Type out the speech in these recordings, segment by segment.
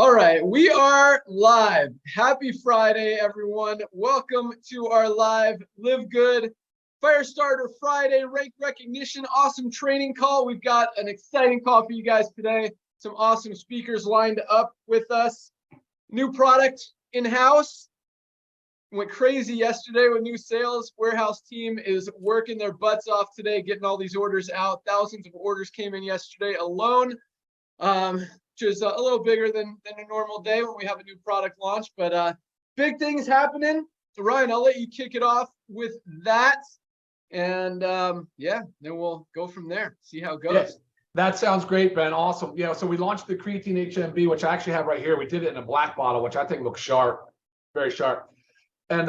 All right, we are live. Happy Friday, everyone. Welcome to our live LiveGood Firestarter Friday rank recognition awesome training call. We've got an exciting call for you guys today. Some awesome speakers lined up with us. New product in-house. Went crazy yesterday with new sales. Warehouse team is working their butts off today, getting all these orders out. Thousands of orders came in yesterday alone. Which is a little bigger than a normal day when we have a new product launch, but big things happening. So Ryan, I'll let you kick it off with that. And yeah, then we'll go from there, see how it goes. Yes, that sounds great, Ben. Awesome. Yeah, so we launched the creatine HMB, which I actually have right here. We did it in a black bottle, which I think looks sharp, very sharp. And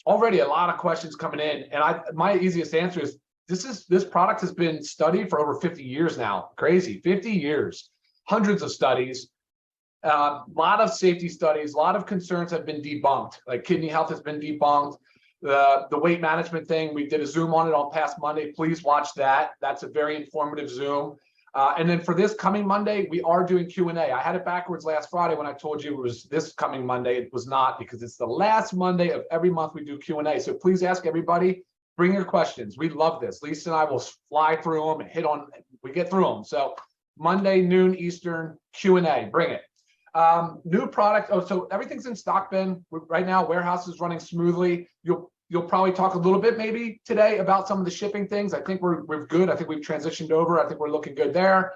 already a lot of questions coming in. And my easiest answer is this product has been studied for over 50 years now. Crazy, 50 years. Hundreds of studies, a lot of safety studies, a lot of concerns have been debunked. Like kidney health has been debunked. The weight management thing, we did a Zoom on it on past Monday. Please watch that. That's a very informative Zoom. And then for this coming Monday, we are doing Q&A. I had it backwards last Friday when I told you it was this coming Monday. It was not, because it's the last Monday of every month we do Q&A. So please ask everybody, bring your questions. We love this. Lisa and I will fly through them and hit on, we get through them. So Monday, noon Eastern, Q&A, bring it. New product, so everything's in stock, Ben. Right now, warehouse is running smoothly. You'll probably talk a little bit maybe today about some of the shipping things. I think we're good. I think we've transitioned over. I think we're looking good there.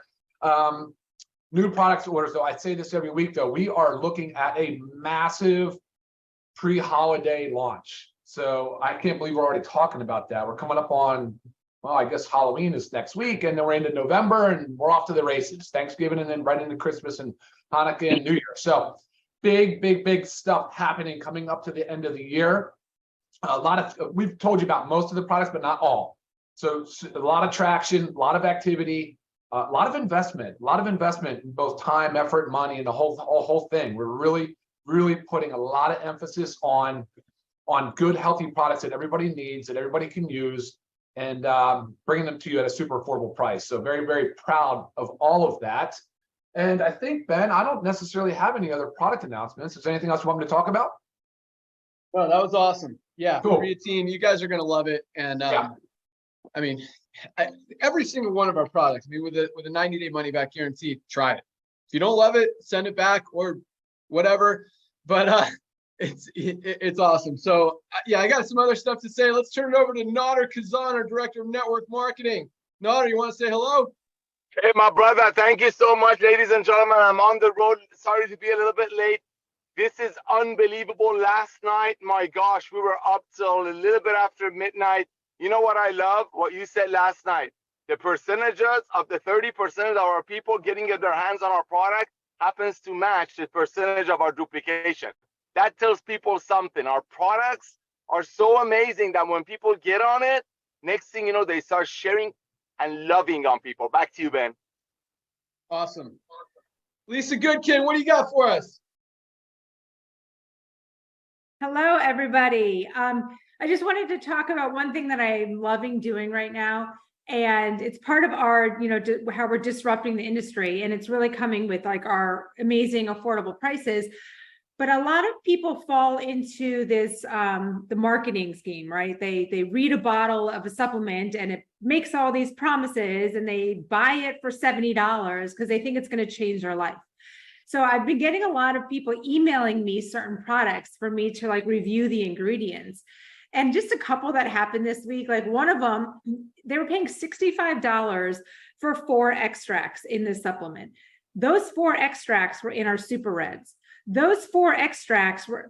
New products orders, though, I say this every week, though, we are looking at a massive pre-holiday launch. So I can't believe we're already talking about that. We're coming up on, well, I guess Halloween is next week, and then we're into November, and we're off to the races. Thanksgiving, and then right into Christmas and Hanukkah and New Year. So big stuff happening coming up to the end of the year. A lot of, we've told you about most of the products, but not all. So a lot of traction, a lot of activity, a lot of investment in both time, effort, money, and the whole thing. We're really putting a lot of emphasis on good, healthy products that everybody needs, that everybody can use, and bringing them to you at a super affordable price. So very proud of all of that. And I think, Ben, I don't necessarily have any other product announcements. Is there anything else you want me to talk about? Well, that was awesome. Yeah, cool. Creatine, you guys are going to love it. And yeah. I mean, every single one of our products, I mean, with a 90-day money back guarantee, try it. If you don't love it, send it back or whatever. But it's awesome. So yeah, I got some other stuff to say. Let's turn it over to Nader Kazan, our Director of Network Marketing. Nader, you want to say hello? Hey, my brother, thank you so much, ladies and gentlemen. I'm on the road. Sorry to be a little bit late. This is unbelievable. Last night, my gosh, we were up till a little bit after midnight. You know what I love? What you said last night. The percentages of the 30% of our people getting their hands on our product happens to match the percentage of our duplication. That tells people something. Our products are so amazing that when people get on it, next thing you know, they start sharing and loving on people. Back to you, Ben. Awesome. Lisa Goodkin, what do you got for us? Hello, everybody. I just wanted to talk about one thing that I'm loving doing right now. And it's part of our, how we're disrupting the industry. And it's really coming with like our amazing affordable prices. But a lot of people fall into this, the marketing scheme, right? They read a bottle of a supplement and it makes all these promises and they buy it for $70 because they think it's going to change their life. So I've been getting a lot of people emailing me certain products for me to like review the ingredients. And just a couple that happened this week, like one of them, they were paying $65 for 4 extracts in this supplement. Those 4 extracts were in our Super Reds. Those 4 extracts were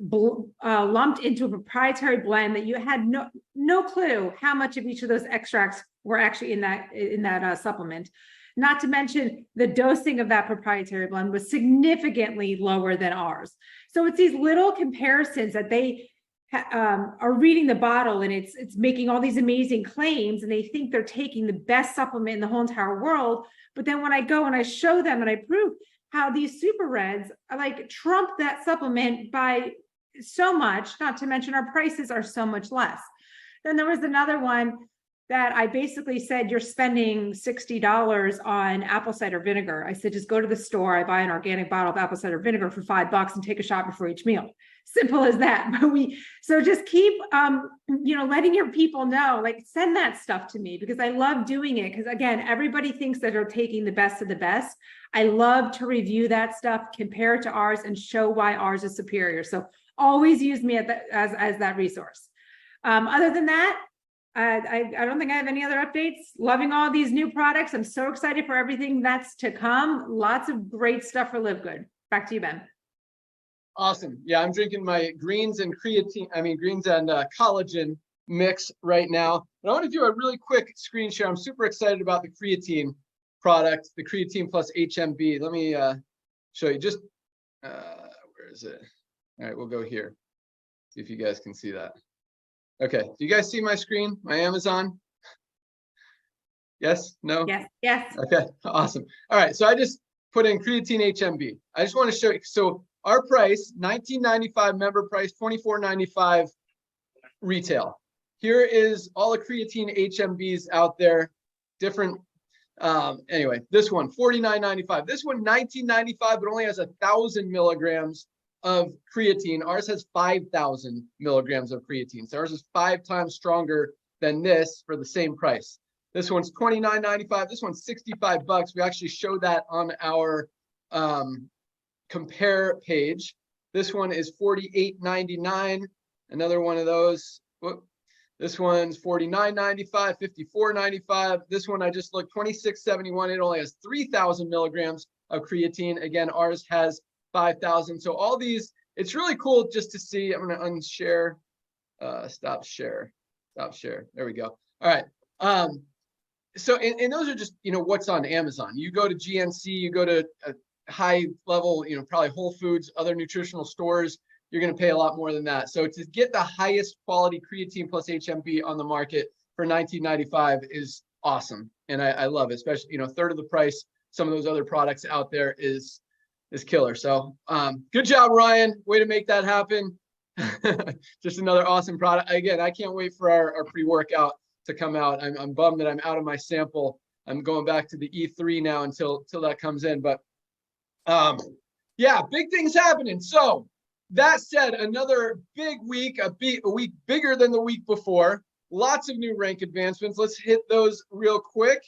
lumped into a proprietary blend that you had no clue how much of each of those extracts were actually in that supplement. Not to mention the dosing of that proprietary blend was significantly lower than ours. So it's these little comparisons that they are reading the bottle and it's making all these amazing claims and they think they're taking the best supplement in the whole entire world. But then when I go and I show them and I prove how these Super Reds are like trump that supplement by so much, not to mention our prices are so much less. Then there was another one that I basically said, you're spending $60 on apple cider vinegar. I said, just go to the store. I buy an organic bottle of apple cider vinegar for $5 and take a shot before each meal. Simple as that. But so just keep, letting your people know, like, send that stuff to me, because I love doing it. Because again, everybody thinks that they're taking the best of the best. I love to review that stuff, compare it to ours, and show why ours is superior. So always use me as that resource. Other than that, I don't think I have any other updates. Loving all these new products. I'm so excited for everything that's to come. Lots of great stuff for LiveGood. Back to you, Ben. Awesome. Yeah, I'm drinking my greens and collagen mix right now. And I want to do a really quick screen share. I'm super excited about the creatine product, the creatine plus HMB. Let me show you just, where is it? All right, we'll go here. See if you guys can see that. Okay, do you guys see my screen, my Amazon? Yes, no? Yes. Okay, awesome. All right, so I just put in creatine HMB. I just want to show you, so our price, $19.95 member price, $24.95 retail. Here is all the creatine HMBs out there, different, anyway, this one, $49.95. This one, $19.95, but only has 1,000 milligrams of creatine. Ours has 5,000 milligrams of creatine. So ours is 5 times stronger than this for the same price. This one's $29.95. This one's $65. We actually show that on our compare page. This one is $48.99. Another one of those. Whoop. This one's $49.95, $54.95. This one I just looked, $26.71. It only has 3,000 milligrams of creatine. Again, ours has 5,000. So all these, it's really cool just to see. I'm going to unshare, stop share. There we go. All right. So, and those are just, what's on Amazon. You go to GNC, you go to a high level, probably Whole Foods, other nutritional stores, you're going to pay a lot more than that. So to get the highest quality creatine plus HMB on the market for $19.95 is awesome. And I love it, especially, a third of the price. Some of those other products out there is killer. So good job, Ryan. Way to make that happen. Just another awesome product. Again, I can't wait for our pre-workout to come out. I'm bummed that I'm out of my sample. I'm going back to the E3 now until that comes in. But yeah, big things happening. So that said, another big week, a week bigger than the week before. Lots of new rank advancements. Let's hit those real quick.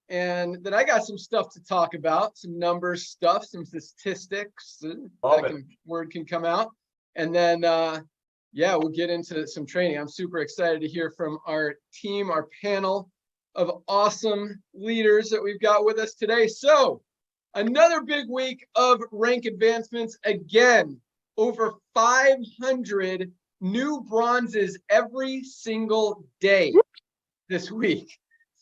And then I got some stuff to talk about, some numbers stuff, some statistics. Word can come out. And then, yeah, we'll get into some training. I'm super excited to hear from our team, our panel of awesome leaders that we've got with us today. So another big week of rank advancements. Again, over 500 new bronzes every single day this week.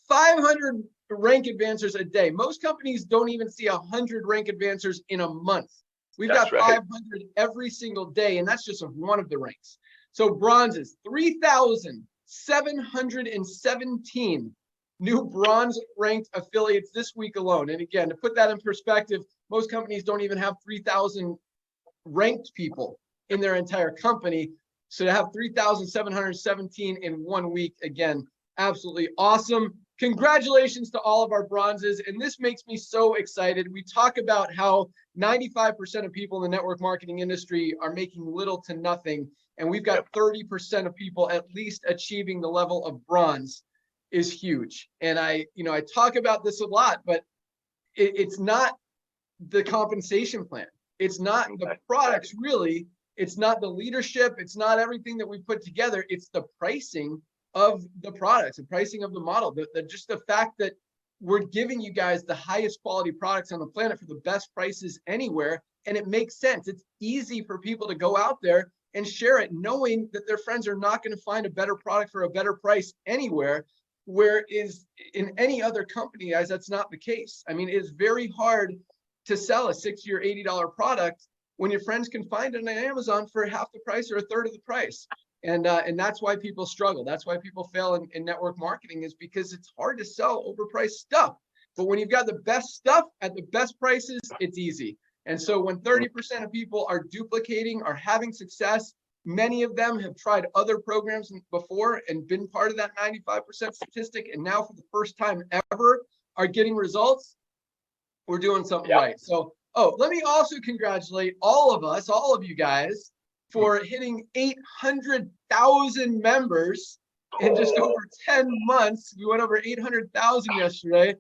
500 rank advancers a day. Most companies don't even see 100 rank advancers in a month. We've got 500 every single day, and that's just of one of the ranks. So bronzes, 3,717 new bronze ranked affiliates this week alone. And again, to put that in perspective, most companies don't even have 3,000 ranked people in their entire company. So to have 3,717 in 1 week, again, absolutely awesome. Congratulations to all of our bronzes. And this makes me so excited. We talk about how 95% of people in the network marketing industry are making little to nothing. And we've got 30% of people at least achieving the level of bronze is huge. And I talk about this a lot, but it's not the compensation plan. It's not the products really. It's not the leadership. It's not everything that we put together. It's the pricing of the products, the pricing of the model, just the fact that we're giving you guys the highest quality products on the planet for the best prices anywhere. And it makes sense. It's easy for people to go out there and share it, knowing that their friends are not going to find a better product for a better price anywhere, whereas in any other company, guys, that's not the case. I mean, it's very hard to sell a $60 or $80 product when your friends can find it on Amazon for half the price or a third of the price. And that's why people struggle. That's why people fail in network marketing, is because it's hard to sell overpriced stuff. But when you've got the best stuff at the best prices, it's easy. And so when 30% of people are duplicating, are having success, Many of them have tried other programs before and been part of that 95% statistic, and now for the first time ever are getting results. We're doing something right. So, let me also congratulate all of you guys, for hitting 800,000 members in just over 10 months. We went over 800,000 yesterday.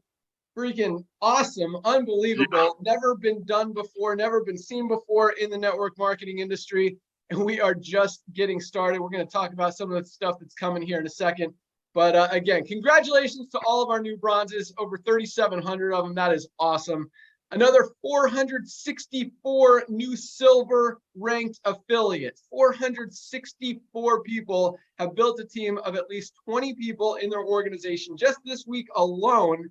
Freaking awesome, unbelievable, never been done before, never been seen before in the network marketing industry. And we are just getting started. We're going to talk about some of the stuff that's coming here in a second. But again, congratulations to all of our new bronzes, over 3,700 of them. That is awesome. Another 464 new silver ranked affiliates. 464 people have built a team of at least 20 people in their organization just this week alone.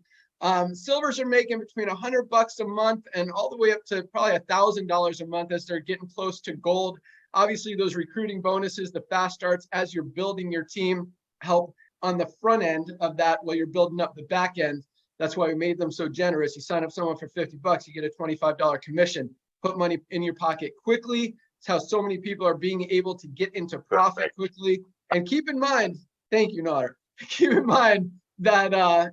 Silvers are making between $100 a month and all the way up to probably $1,000 a month as they're getting close to gold. Obviously, those recruiting bonuses, the fast starts as you're building your team, help on the front end of that while you're building up the back end. That's why we made them so generous. You sign up someone for $50, you get a $25 commission. Put money in your pocket quickly. It's how so many people are being able to get into profit quickly. And keep in mind, thank you, Nader. Keep in mind that a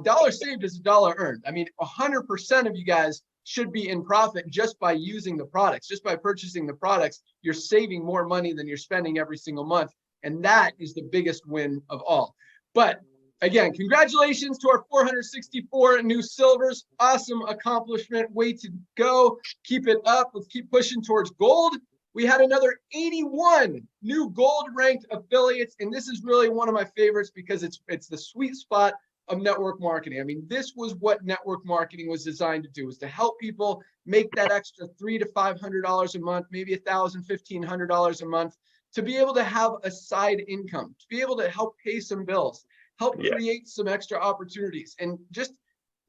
dollar saved is a dollar earned. I mean, 100% of you guys should be in profit just by using the products, just by purchasing the products. You're saving more money than you're spending every single month. And that is the biggest win of all. But again, congratulations to our 464 new silvers. Awesome accomplishment. Way to go. Keep it up. Let's keep pushing towards gold. We had another 81 new gold ranked affiliates. And this is really one of my favorites because it's the sweet spot of network marketing. I mean, this was what network marketing was designed to do, was to help people make that extra $300 to $500 a month, maybe $1,000, $1,500 a month, to be able to have a side income, to be able to help pay some bills, help create some extra opportunities, and just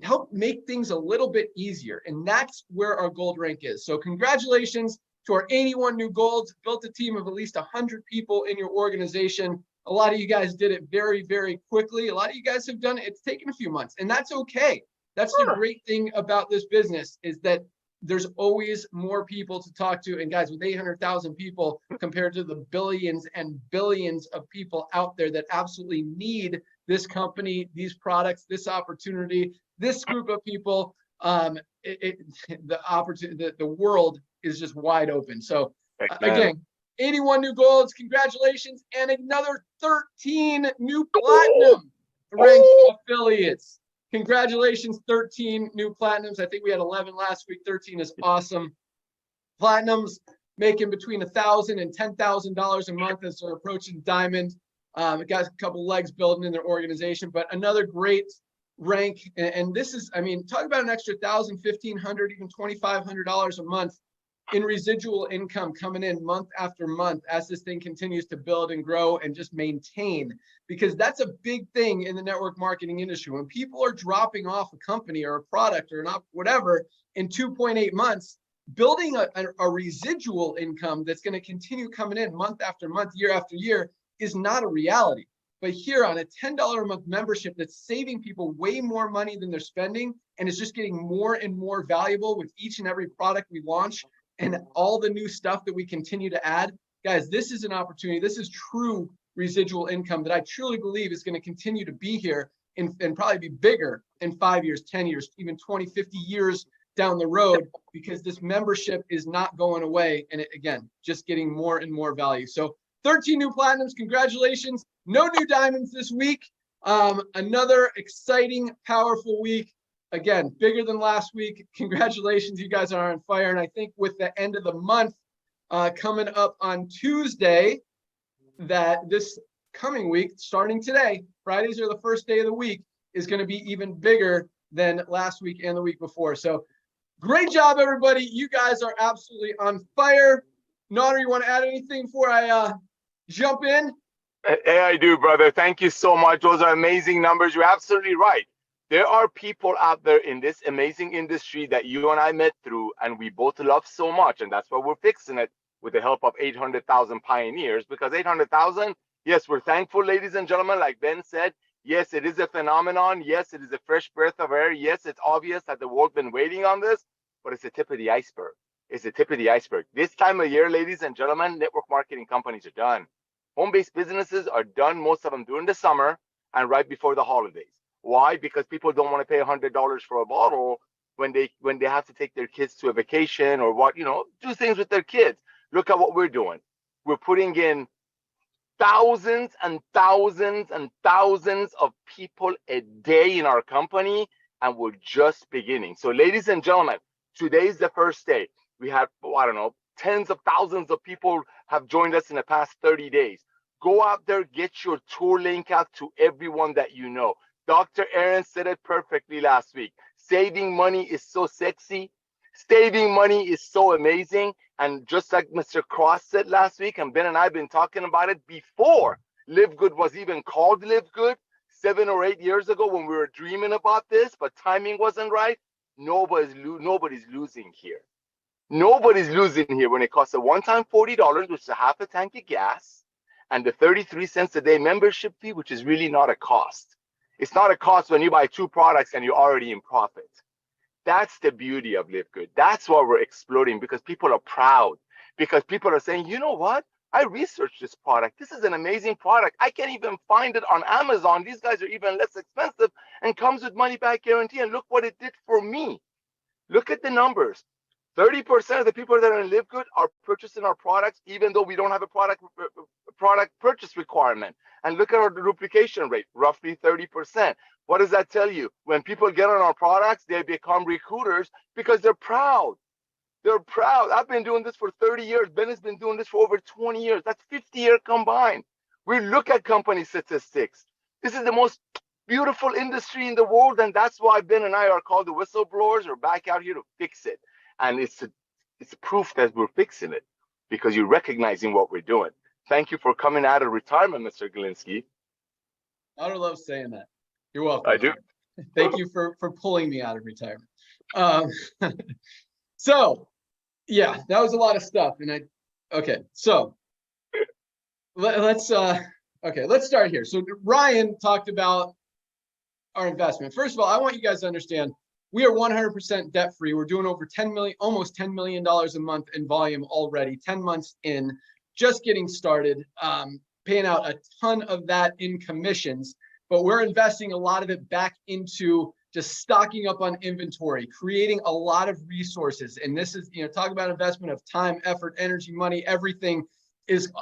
help make things a little bit easier. And that's where our gold rank is. So congratulations to our 81 new golds. Built a team of at least 100 people in your organization. A lot of you guys did it very, very quickly. A lot of you guys have done it. It's taken a few months, and that's okay. That's the great thing about this business, is that there's always more people to talk to. And guys, with 800,000 people compared to the billions and billions of people out there that absolutely need this company, these products, this opportunity, this group of people, the world is just wide open. So again, 81 new golds, congratulations, and another 13 new platinum ranked affiliates. Congratulations, 13 new platinums. I think we had 11 last week. 13 is awesome. Platinums making between $1,000 and $10,000 a month as they're approaching diamond. Got a couple legs building in their organization, but another great rank. And this is, I mean, talk about an extra $1,000, $1,500, even $2,500 a month in residual income coming in month after month as this thing continues to build and grow and just maintain, because that's a big thing in the network marketing industry. When people are dropping off a company or a product or not, whatever, in 2.8 months, building a residual income that's going to continue coming in month after month, year after year is not a reality. But here on a $10 a month membership that's saving people way more money than they're spending, and is just getting more and more valuable with each and every product we launch, and all the new stuff that we continue to add, guys, this is an opportunity. This is true residual income that I truly believe is going to continue to be here and probably be bigger in 5 years, 10 years, even 20, 50 years down the road, because this membership is not going away. And again, just getting more and more value. So 13 new platinums, congratulations. No new diamonds this week. Another exciting, powerful week. Again, bigger than last week. Congratulations, you guys are on fire. And I think with the end of the month coming up on Tuesday, that this coming week, starting today, Fridays are the first day of the week, is going to be even bigger than last week and the week before. So great job, everybody. You guys are absolutely on fire. Nader, you want to add anything before I jump in? Hey, I do, brother. Thank you so much. Those are amazing numbers. You're absolutely right. There are people out there in this amazing industry that you and I met through, and we both love so much. And that's why we're fixing it with the help of 800,000 pioneers, because 800,000, yes, we're thankful, ladies and gentlemen, like Ben said. Yes, it is a phenomenon. Yes, it is a fresh breath of air. Yes, it's obvious that the world's been waiting on this, but it's the tip of the iceberg. is the tip of the iceberg. This time of year, ladies and gentlemen, network marketing companies are done. Home-based businesses are done, most of them during the summer and right before the holidays. Why? Because people don't want to pay $100 for a bottle when they have to take their kids to a vacation or what, do things with their kids. Look at what we're doing. We're putting in thousands and thousands and thousands of people a day in our company, and we're just beginning. So ladies and gentlemen, today's the first day. We have, I don't know, tens of thousands of people have joined us in the past 30 days. Go out there, get your tour link out to everyone that you know. Dr. Aaron said it perfectly last week. Saving money is so sexy. Saving money is so amazing. And just like Mr. Cross said last week, and Ben and I have been talking about it before LiveGood was even called LiveGood 7 or 8 years ago when we were dreaming about this, but timing wasn't right. Nobody's losing here. Nobody's losing here when it costs a one-time $40, which is a half a tank of gas, and the 33 cents a day membership fee, which is really not a cost. It's not a cost when you buy 2 products and you're already in profit. That's the beauty of LiveGood. That's why we're exploding, because people are proud, because people are saying, you know what? I researched this product. This is an amazing product. I can't even find it on Amazon. These guys are even less expensive and comes with money back guarantee. And look what it did for me. Look at the numbers. 30% of the people that are in LiveGood are purchasing our products, even though we don't have a product purchase requirement. And look at our duplication rate, roughly 30%. What does that tell you? When people get on our products, they become recruiters because they're proud. They're proud. I've been doing this for 30 years. Ben has been doing this for over 20 years. That's 50 years combined. We look at company statistics. This is the most beautiful industry in the world, and that's why Ben and I are called the whistleblowers. We're back out here to fix it. And it's proof that we're fixing it because you're recognizing what we're doing. Thank you for coming out of retirement, Mr. Glinsky. I don't love saying that. You're welcome. I do. Thank you for pulling me out of retirement. So, yeah, that was a lot of stuff. And so let's start here. So Ryan talked about our investment. First of all, I want you guys to understand we are 100% debt free. We're doing over 10 million, almost $10 million a month in volume already, 10 months in, just getting started, paying out a ton of that in commissions, but we're investing a lot of it back into just stocking up on inventory, creating a lot of resources. And this is, talk about investment of time, effort, energy, money, everything is,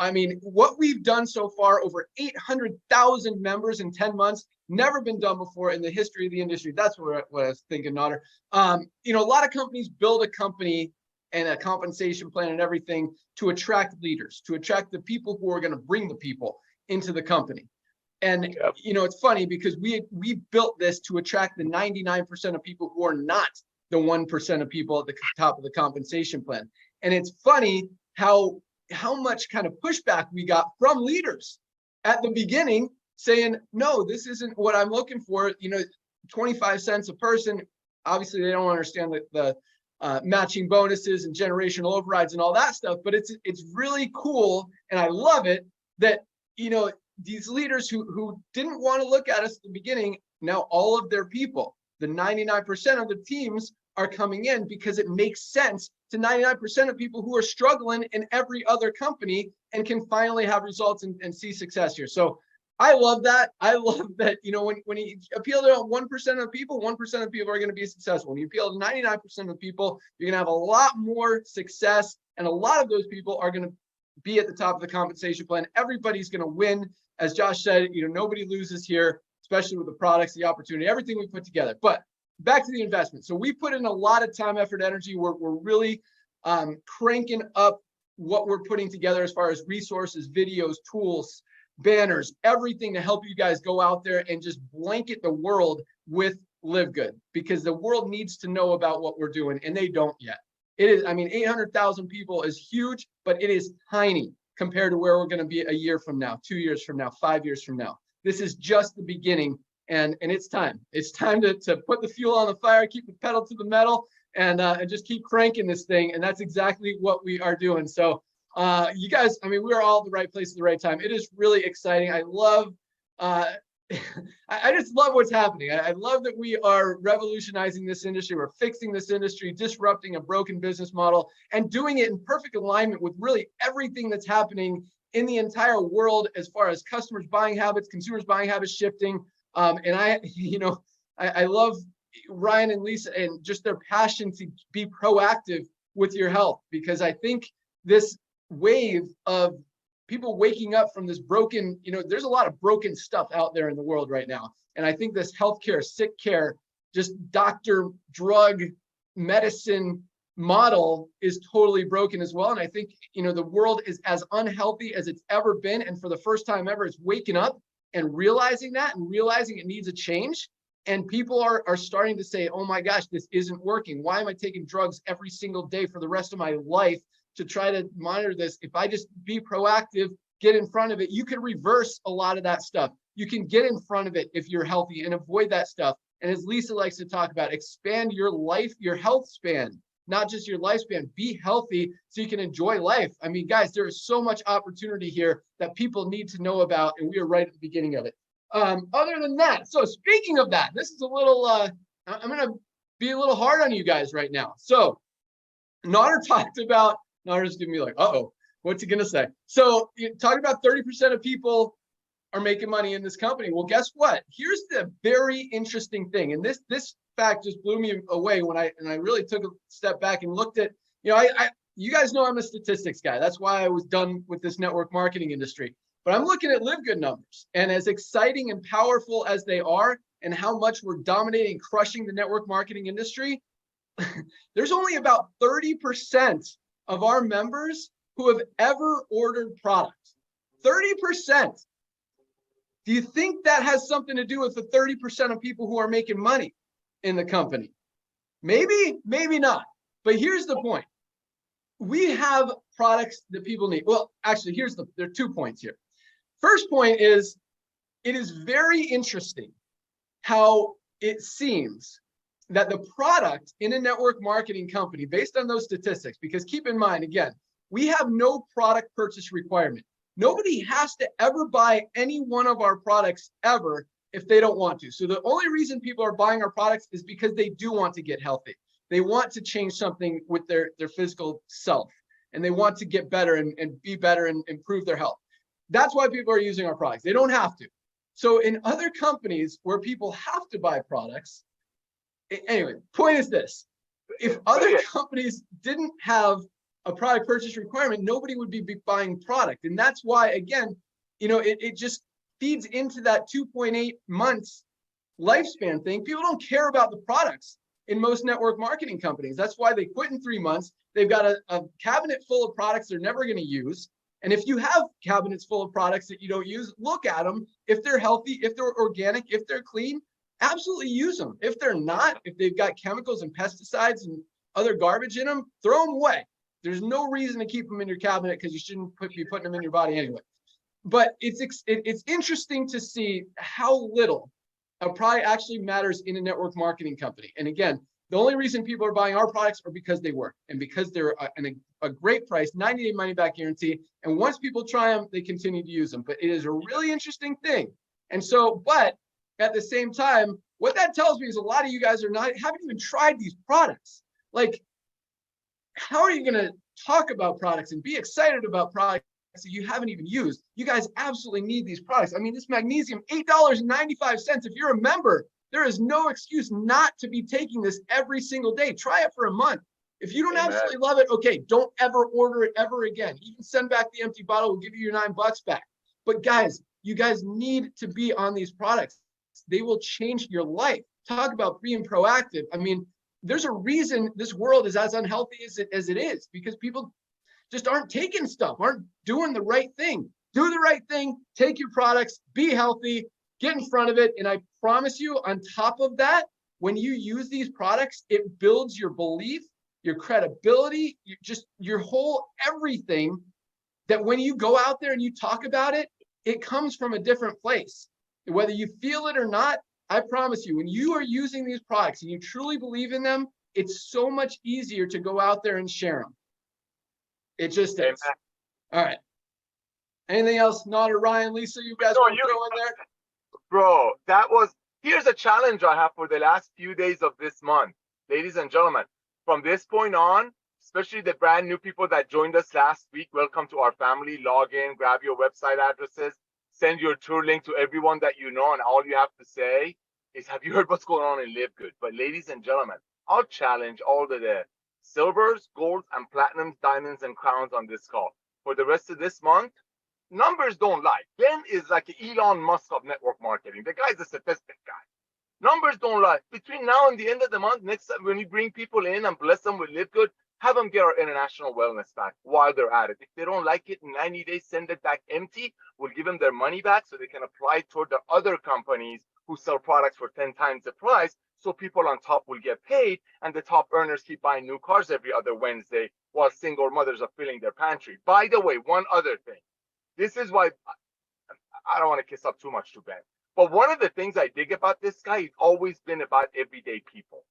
what we've done so far, over 800,000 members in 10 months, never been done before in the history of the industry. That's what I was thinking, Nader. A lot of companies build a company and a compensation plan and everything to attract leaders, to attract the people who are going to bring the people into the company. And, it's funny because we built this to attract the 99% of people who are not the 1% of people at the top of the compensation plan. And it's funny how much kind of pushback we got from leaders at the beginning saying, no, this isn't what I'm looking for. 25 cents a person. Obviously, they don't understand the matching bonuses and generational overrides and all that stuff, but it's really cool. And I love it that, these leaders who didn't want to look at us at the beginning, now all of their people, the 99% of the teams are coming in because it makes sense to 99% of people who are struggling in every other company and can finally have results and see success here. So I love that. I love that, when you appeal to 1% of people, 1% of people are going to be successful. When you appeal to 99% of people, you're going to have a lot more success. And a lot of those people are going to be at the top of the compensation plan. Everybody's going to win. As Josh said, nobody loses here, especially with the products, the opportunity, everything we put together. But back to the investment. So we put in a lot of time, effort, energy. We're really cranking up what we're putting together as far as resources, videos, tools, banners, everything to help you guys go out there and just blanket the world with LiveGood, because the world needs to know about what we're doing and they don't yet. It is, 800,000 people is huge, but it is tiny compared to where we're going to be a year from now, 2 years from now, 5 years from now. This is just the beginning, and it's time. It's time to put the fuel on the fire, keep the pedal to the metal, and just keep cranking this thing. And that's exactly what we are doing. So you guys, we're all at the right place at the right time. It is really exciting. I love I just love what's happening. I love that we are revolutionizing this industry. We're fixing this industry, disrupting a broken business model, and doing it in perfect alignment with really everything that's happening in the entire world as far as customers' buying habits, consumers' buying habits shifting. And I love Ryan and Lisa and just their passion to be proactive with your health, because I think this wave of people waking up from this broken, there's a lot of broken stuff out there in the world right now. And I think this healthcare, sick care, just doctor, drug, medicine model is totally broken as well. And I think, the world is as unhealthy as it's ever been. And for the first time ever, it's waking up and realizing that and realizing it needs a change. And people are starting to say, oh my gosh, this isn't working. Why am I taking drugs every single day for the rest of my life to try to monitor this? If I just be proactive, get in front of it, you can reverse a lot of that stuff. You can get in front of it if you're healthy and avoid that stuff. And as Lisa likes to talk about, expand your life, your health span, not just your lifespan. Be healthy so you can enjoy life. I mean, guys, there is so much opportunity here that people need to know about, and we are right at the beginning of it. Other than that, so speaking of that, this is a little, I'm going to be a little hard on you guys right now. So Nader talked about, Nader's gonna be like, uh-oh, what's he gonna say? So you talking about 30% of people are making money in this company. Well, guess what? Here's the very interesting thing. And this fact just blew me away when I really took a step back and looked at, you guys know I'm a statistics guy. That's why I was done with this network marketing industry. But I'm looking at LiveGood numbers, and as exciting and powerful as they are, and how much we're dominating, crushing the network marketing industry, there's only about 30% of our members who have ever ordered products. 30%. Do you think that has something to do with the 30% of people who are making money in the company? Maybe, maybe not. But here's the point. We have products that people need. Well, actually, there are 2 points here. First point is, it is very interesting how it seems that the product in a network marketing company, based on those statistics, because keep in mind, again, we have no product purchase requirement. Nobody has to ever buy any one of our products ever if they don't want to. So the only reason people are buying our products is because they do want to get healthy. They want to change something with their physical self, and they want to get better and be better and improve their health. That's why people are using our products. They don't have to. So in other companies where people have to buy products, anyway, point is this: if other companies didn't have a product purchase requirement, nobody would be buying product. And that's why, again, it just feeds into that 2.8 months lifespan thing. People don't care about the products in most network marketing companies. That's why they quit in 3 months. They've got a cabinet full of products they're never going to use. And if you have cabinets full of products that you don't use, look at them. If they're healthy, if they're organic, if they're clean, absolutely use them. If they're not, if they've got chemicals and pesticides and other garbage in them, throw them away. There's no reason to keep them in your cabinet, because you shouldn't be putting them in your body anyway. But it's interesting to see how little a product actually matters in a network marketing company. And again, the only reason people are buying our products are because they work, and because they're a great price, 90-day money-back guarantee. And once people try them, they continue to use them. But it is a really interesting thing. And so, but at the same time, what that tells me is a lot of you guys haven't even tried these products. Like, how are you going to talk about products and be excited about products that you haven't even used? You guys absolutely need these products. I mean, this magnesium, $8.95. If you're a member, there is no excuse not to be taking this every single day. Try it for a month. If you don't absolutely love it, okay, don't ever order it ever again. You can send back the empty bottle. We'll give you your $9 back. But guys, you guys need to be on these products. They will change your life. Talk about being proactive. I mean, there's a reason this world is as unhealthy as it is, because people just aren't taking stuff, aren't doing the right thing. Do the right thing, take your products, be healthy, get in front of it. And I promise you, on top of that, when you use these products, it builds your belief, your credibility, your whole everything, that when you go out there and you talk about it, it comes from a different place. Whether you feel it or not, I promise you, when you are using these products and you truly believe in them, it's so much easier to go out there and share them. It just is. All right. Anything else? Nader, Ryan, Lisa, you guys want to throw in there? Bro, here's a challenge I have for the last few days of this month. Ladies and gentlemen, from this point on, especially the brand new people that joined us last week, welcome to our family. Log in, grab your website addresses, send your tour link to everyone that you know, and all you have to say is, have you heard what's going on in LiveGood? But ladies and gentlemen, I'll challenge all the silvers, golds, and platinums, diamonds, and crowns on this call. For the rest of this month, numbers don't lie. Ben is like Elon Musk of network marketing. The guy's a statistic guy. Numbers don't lie. Between now and the end of the month, next time when you bring people in and bless them with LiveGood, have them get our international wellness pack while they're at it. If they don't like it in 90 days, send it back empty. We'll give them their money back so they can apply it toward the other companies who sell products for 10 times the price. So people on top will get paid, and the top earners keep buying new cars every other Wednesday while single mothers are filling their pantry. By the way, one other thing. This is why I don't want to kiss up too much to Ben. But one of the things I dig about this guy, he's always been about everyday people.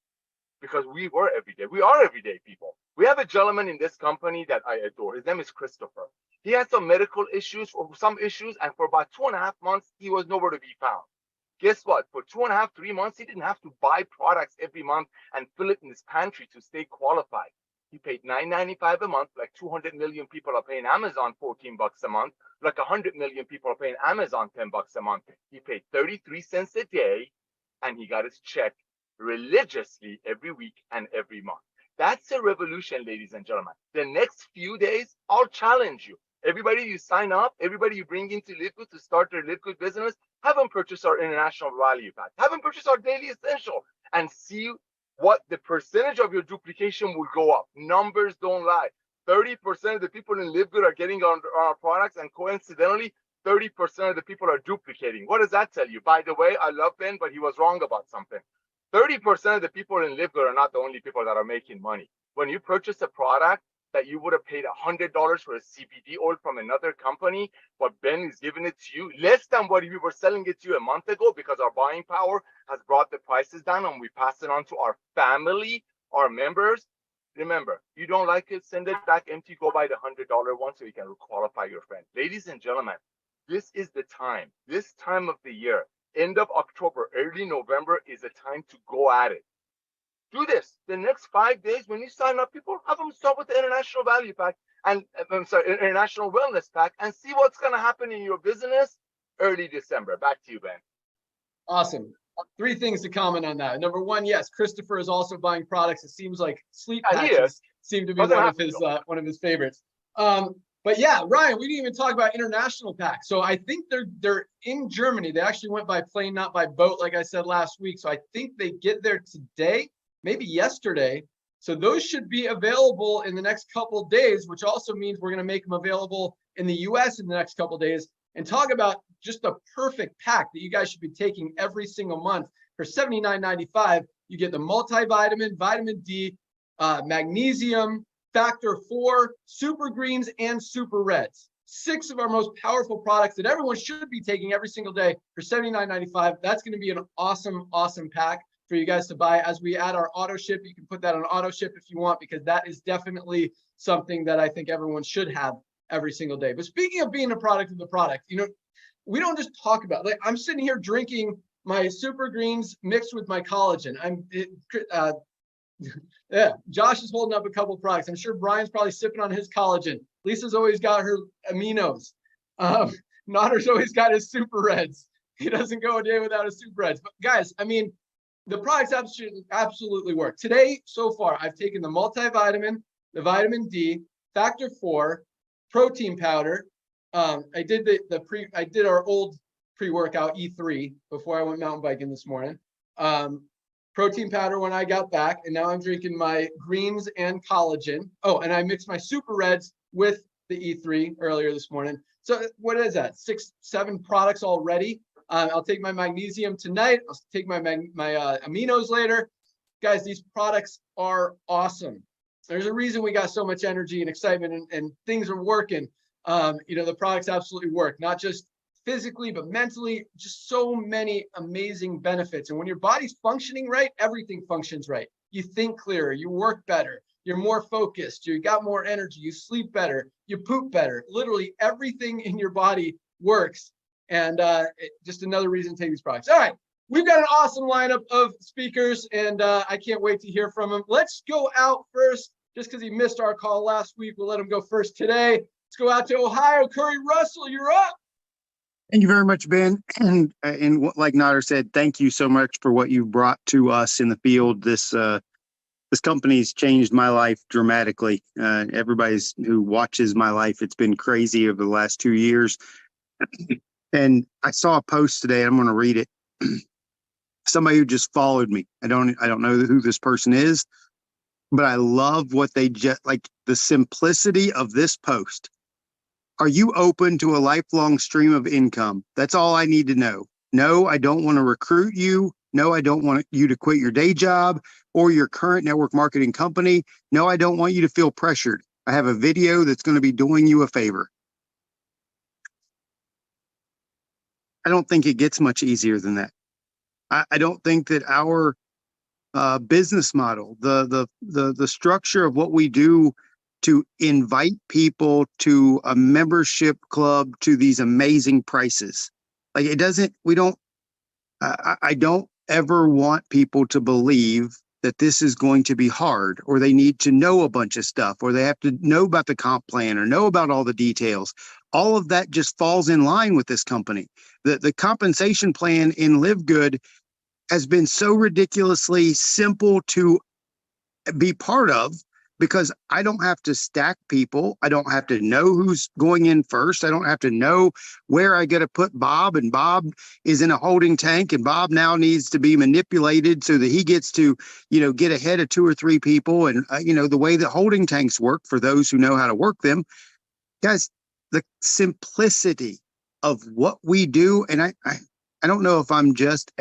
Because we were everyday. We are everyday people. We have a gentleman in this company that I adore. His name is Christopher. He had some medical issues or some issues, and for about 2.5 months, he was nowhere to be found. Guess what? For 2.5, 3 months, he didn't have to buy products every month and fill it in his pantry to stay qualified. He paid $9.95 a month, like 200 million people are paying Amazon $14 a month, like 100 million people are paying Amazon $10 a month. He paid 33 cents a day, and he got his check religiously every week and every month. That's a revolution, ladies and gentlemen. The next few days, I'll challenge you. Everybody you sign up, everybody you bring into LiveGood to start their LiveGood business, have them purchase our international value pack. Have them purchase our daily essential and see what the percentage of your duplication will go up. Numbers don't lie. 30% of the people in LiveGood are getting on our products, and coincidentally, 30% of the people are duplicating. What does that tell you? By the way, I love Ben, but he was wrong about something. 30% of the people in LiveGood are not the only people that are making money. When you purchase a product that you would have paid $100 for a CBD oil from another company, but Ben is giving it to you less than what we were selling it to you a month ago, because our buying power has brought the prices down, and we pass it on to our family, our members. Remember, you don't like it, send it back empty, go buy the $100 one so you can qualify your friend. Ladies and gentlemen, this is the time, this time of the year, end of October, early November is a time to go at it. Do this the next 5 days. When you sign up, people, have them start with the international value pack and international wellness pack, and see what's going to happen in your business early December. Back to you, Ben. Awesome. 3 things to comment on that. Number 1, yes, Christopher is also buying products. It seems like sleep patches seem to be one of his favorites. But yeah, Ryan, we didn't even talk about international packs. So I think they're in Germany. They actually went by plane, not by boat, like I said last week. So I think they get there today, maybe yesterday. So those should be available in the next couple of days, which also means we're going to make them available in the US in the next couple of days, and talk about just a perfect pack that you guys should be taking every single month. For $79.95, you get the multivitamin, vitamin D, magnesium, factor 4, super greens, and super reds. 6 of our most powerful products that everyone should be taking every single day for $79.95. That's going to be an awesome, awesome pack for you guys to buy. As we add our auto ship, you can put that on auto ship if you want, because that is definitely something that I think everyone should have every single day. But speaking of being a product of the product, you know, we don't just talk about, like, I'm sitting here drinking my super greens mixed with my collagen. Yeah, Josh is holding up a couple products. I'm sure Brian's probably sipping on his collagen. Lisa's always got her aminos. Notter's always got his super reds. He doesn't go a day without his super reds. But guys, I mean, the products absolutely work. Today, so far, I've taken the multivitamin, the vitamin D, factor 4, protein powder. I did our old pre-workout E3 before I went mountain biking this morning. Protein powder when I got back, and now I'm drinking my greens and collagen. Oh, and I mixed my super reds with the E3 earlier this morning. So what is that? 6, 7 products already. I'll take my magnesium tonight. I'll take my aminos later. Guys, these products are awesome. There's a reason we got so much energy and excitement, and things are working. You know, the products absolutely work, not just physically, but mentally. Just so many amazing benefits. And when your body's functioning right, everything functions right. You think clearer, you work better, you're more focused, you got more energy, you sleep better, you poop better. Literally everything in your body works And just another reason to take these products. All right, we've got an awesome lineup of speakers, and I can't wait to hear from him. Let's go out first, just because he missed our call last week. We'll let him go first today. Let's go out to Ohio. Cory Russell, you're up. Thank you very much, Ben. And like Nader said, thank you so much for what you brought to us in the field. This company's changed my life dramatically. Everybody's who watches my life, it's been crazy over the last 2 years. And I saw a post today. I'm going to read it. Somebody who just followed me. I don't know who this person is, but I love what they just like the simplicity of this post. Are you open to a lifelong stream of income? That's all I need to know. No, I don't want to recruit you. No, I don't want you to quit your day job or your current network marketing company. No, I don't want you to feel pressured. I have a video that's going to be doing you a favor. I don't think it gets much easier than that. I don't think that our business model, the structure of what we do to invite people to a membership club to these amazing prices. Like it doesn't, I don't ever want people to believe that this is going to be hard, or they need to know a bunch of stuff, or they have to know about the comp plan or know about all the details. All of that just falls in line with this company. The compensation plan in LiveGood has been so ridiculously simple to be part of, because I don't have to stack people. I don't have to know who's going in first. I don't have to know where I got to put Bob, and Bob is in a holding tank, and Bob now needs to be manipulated so that he gets to, get ahead of 2 or 3 people. And, the way that holding tanks work for those who know how to work them, guys, the simplicity of what we do. And I don't know if I'm just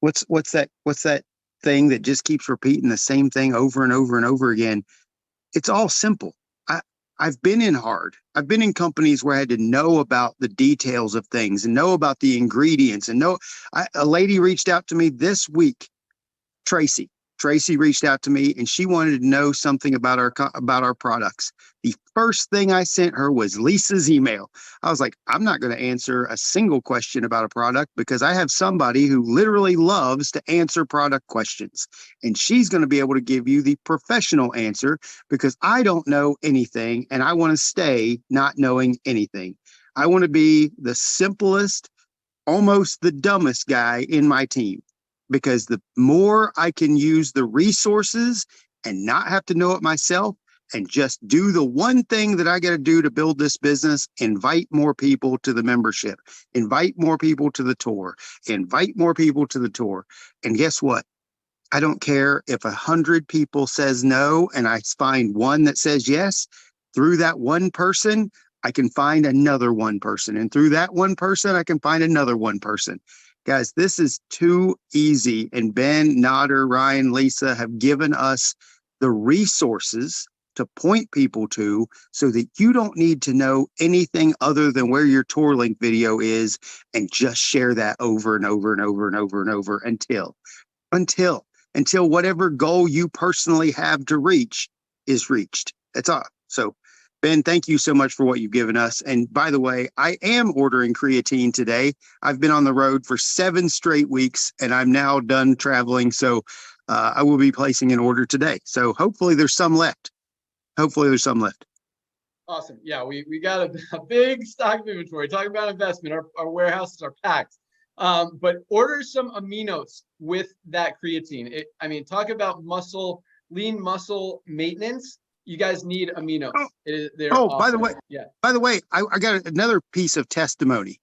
what's that thing that just keeps repeating the same thing over and over and over again. It's all simple. I've been in I've been in companies where I had to know about the details of things and know about the ingredients and a lady reached out to me this week, Tracy reached out to me, and she wanted to know something about our products. The first thing I sent her was Lisa's email. I was like, I'm not going to answer a single question about a product, because I have somebody who literally loves to answer product questions, and she's going to be able to give you the professional answer, because I don't know anything and I want to stay not knowing anything. I want to be the simplest, almost the dumbest guy in my team, because the more I can use the resources and not have to know it myself and just do the one thing that I got to do to build this business, invite more people to the membership, invite more people to the tour, invite more people to the tour. And guess what? I don't care if 100 people says no and I find one that says yes. Through that one person, I can find another one person. And through that one person, I can find another one person. Guys, this is too easy. And Ben, Nader, Ryan, Lisa have given us the resources to point people to, so that you don't need to know anything other than where your tour link video is, and just share that over and over and over and over and over until whatever goal you personally have to reach is reached. That's all. So Ben, thank you so much for what you've given us. And by the way, I am ordering creatine today. I've been on the road for 7 straight weeks, and I'm now done traveling. So I will be placing an order today. So hopefully there's some left. Awesome. Yeah, we got a big stock of inventory. Talking about investment, our warehouses are packed. But order some aminos with that creatine. Talk about lean muscle maintenance. You guys need aminos. They're awesome. By the way, I got another piece of testimony.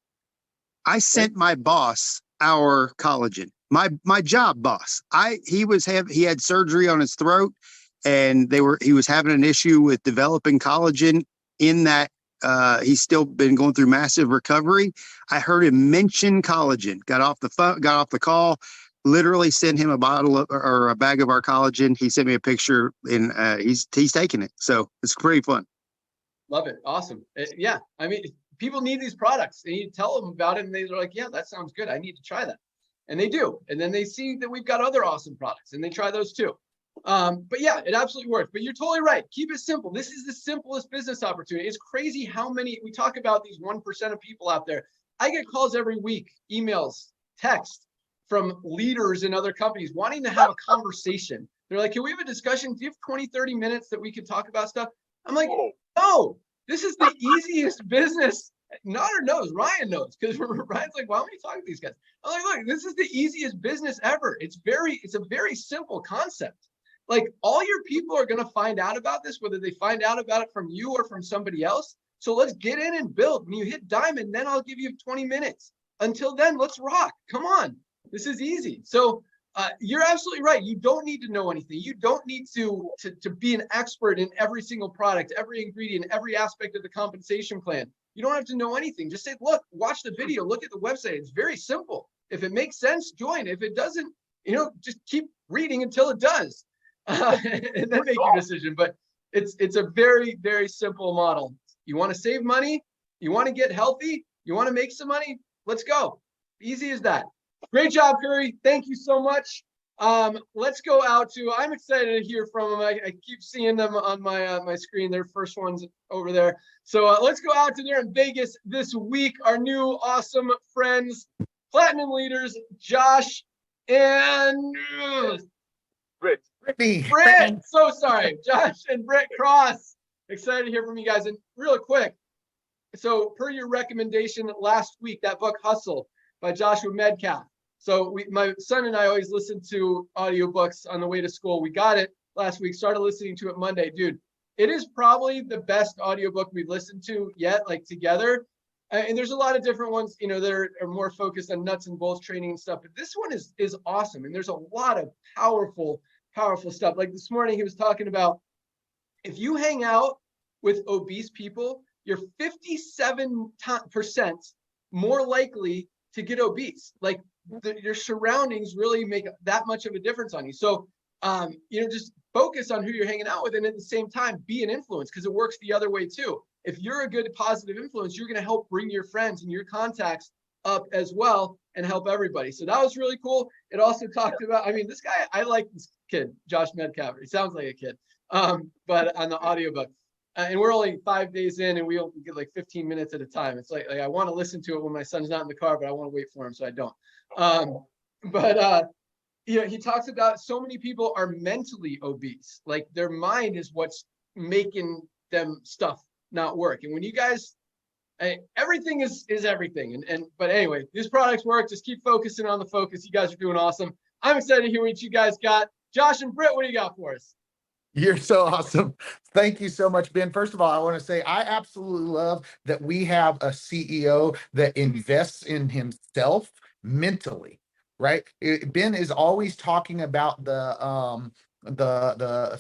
I sent my boss our collagen. My job boss. He had surgery on his throat, and he was having an issue with developing collagen. In that, he's still been going through massive recovery. I heard him mention collagen. Got off the call. Literally sent him a bottle or a bag of our collagen. He sent me a picture, and he's taking it. So it's pretty fun. Love it. Awesome. Yeah. People need these products, and you tell them about it, and they're like, yeah, that sounds good. I need to try that. And they do. And then they see that we've got other awesome products, and they try those too. But yeah, it absolutely works. But you're totally right. Keep it simple. This is the simplest business opportunity. It's crazy how many, we talk about these 1% of people out there I get calls every week, emails, text from leaders in other companies wanting to have a conversation. They're like, can we have a discussion? Do you have 20, 30 minutes that we could talk about stuff? I'm like, no, this is the easiest business. Nader knows, Ryan knows, because Ryan's like, why don't we talk to these guys? I'm like, look, this is the easiest business ever. It's a very simple concept. Like, all your people are going to find out about this, whether they find out about it from you or from somebody else. So let's get in and build. When you hit diamond, then I'll give you 20 minutes. Until then, let's rock. Come on. This is easy. So you're absolutely right. You don't need to know anything. You don't need to be an expert in every single product, every ingredient, every aspect of the compensation plan. You don't have to know anything. Just say, look, watch the video, look at the website. It's very simple. If it makes sense, join. If it doesn't, just keep reading until it does. And then make your decision. But it's a very, very simple model. You want to save money, you want to get healthy, you want to make some money, let's go. Easy as that. Great job, Cory. Thank you so much. Let's go out to, I'm excited to hear from them. I keep seeing them on my screen. They're first ones over there. So let's go out to there in Vegas this week. Our new awesome friends, platinum leaders, Josh and Britt. So sorry, Josh and Britt Cross. Excited to hear from you guys. And real quick, so per your recommendation last week, that book Hustle by Joshua Medcalf. So my son and I always listen to audiobooks on the way to school. We got it last week, started listening to it Monday. Dude, it is probably the best audiobook we've listened to yet, like together. And there's a lot of different ones, that are more focused on nuts and bolts training and stuff. But this one is awesome. And there's a lot of powerful stuff. Like this morning, he was talking about, if you hang out with obese people, you're 57% more likely to get obese. Like your surroundings really make that much of a difference on you. So, just focus on who you're hanging out with, and at the same time, be an influence, because it works the other way too. If you're a good positive influence, you're going to help bring your friends and your contacts up as well and help everybody. So that was really cool. It also talked about, this guy, I like this kid, Josh Medcalf. He sounds like a kid. But on the audiobook, and we're only 5 days in, and we only get like 15 minutes at a time. It's like I want to listen to it when my son's not in the car, but I want to wait for him, so I don't. He talks about so many people are mentally obese. Like their mind is what's making them stuff not work. And when you guys, everything is everything. But anyway, these products work. Just keep focusing on the focus. You guys are doing awesome. I'm excited to hear what you guys got. Josh and Britt, what do you got for us? You're so awesome. Thank you so much, Ben. First of all, I want to say I absolutely love that we have a CEO that invests in himself mentally, right? Ben is always talking about the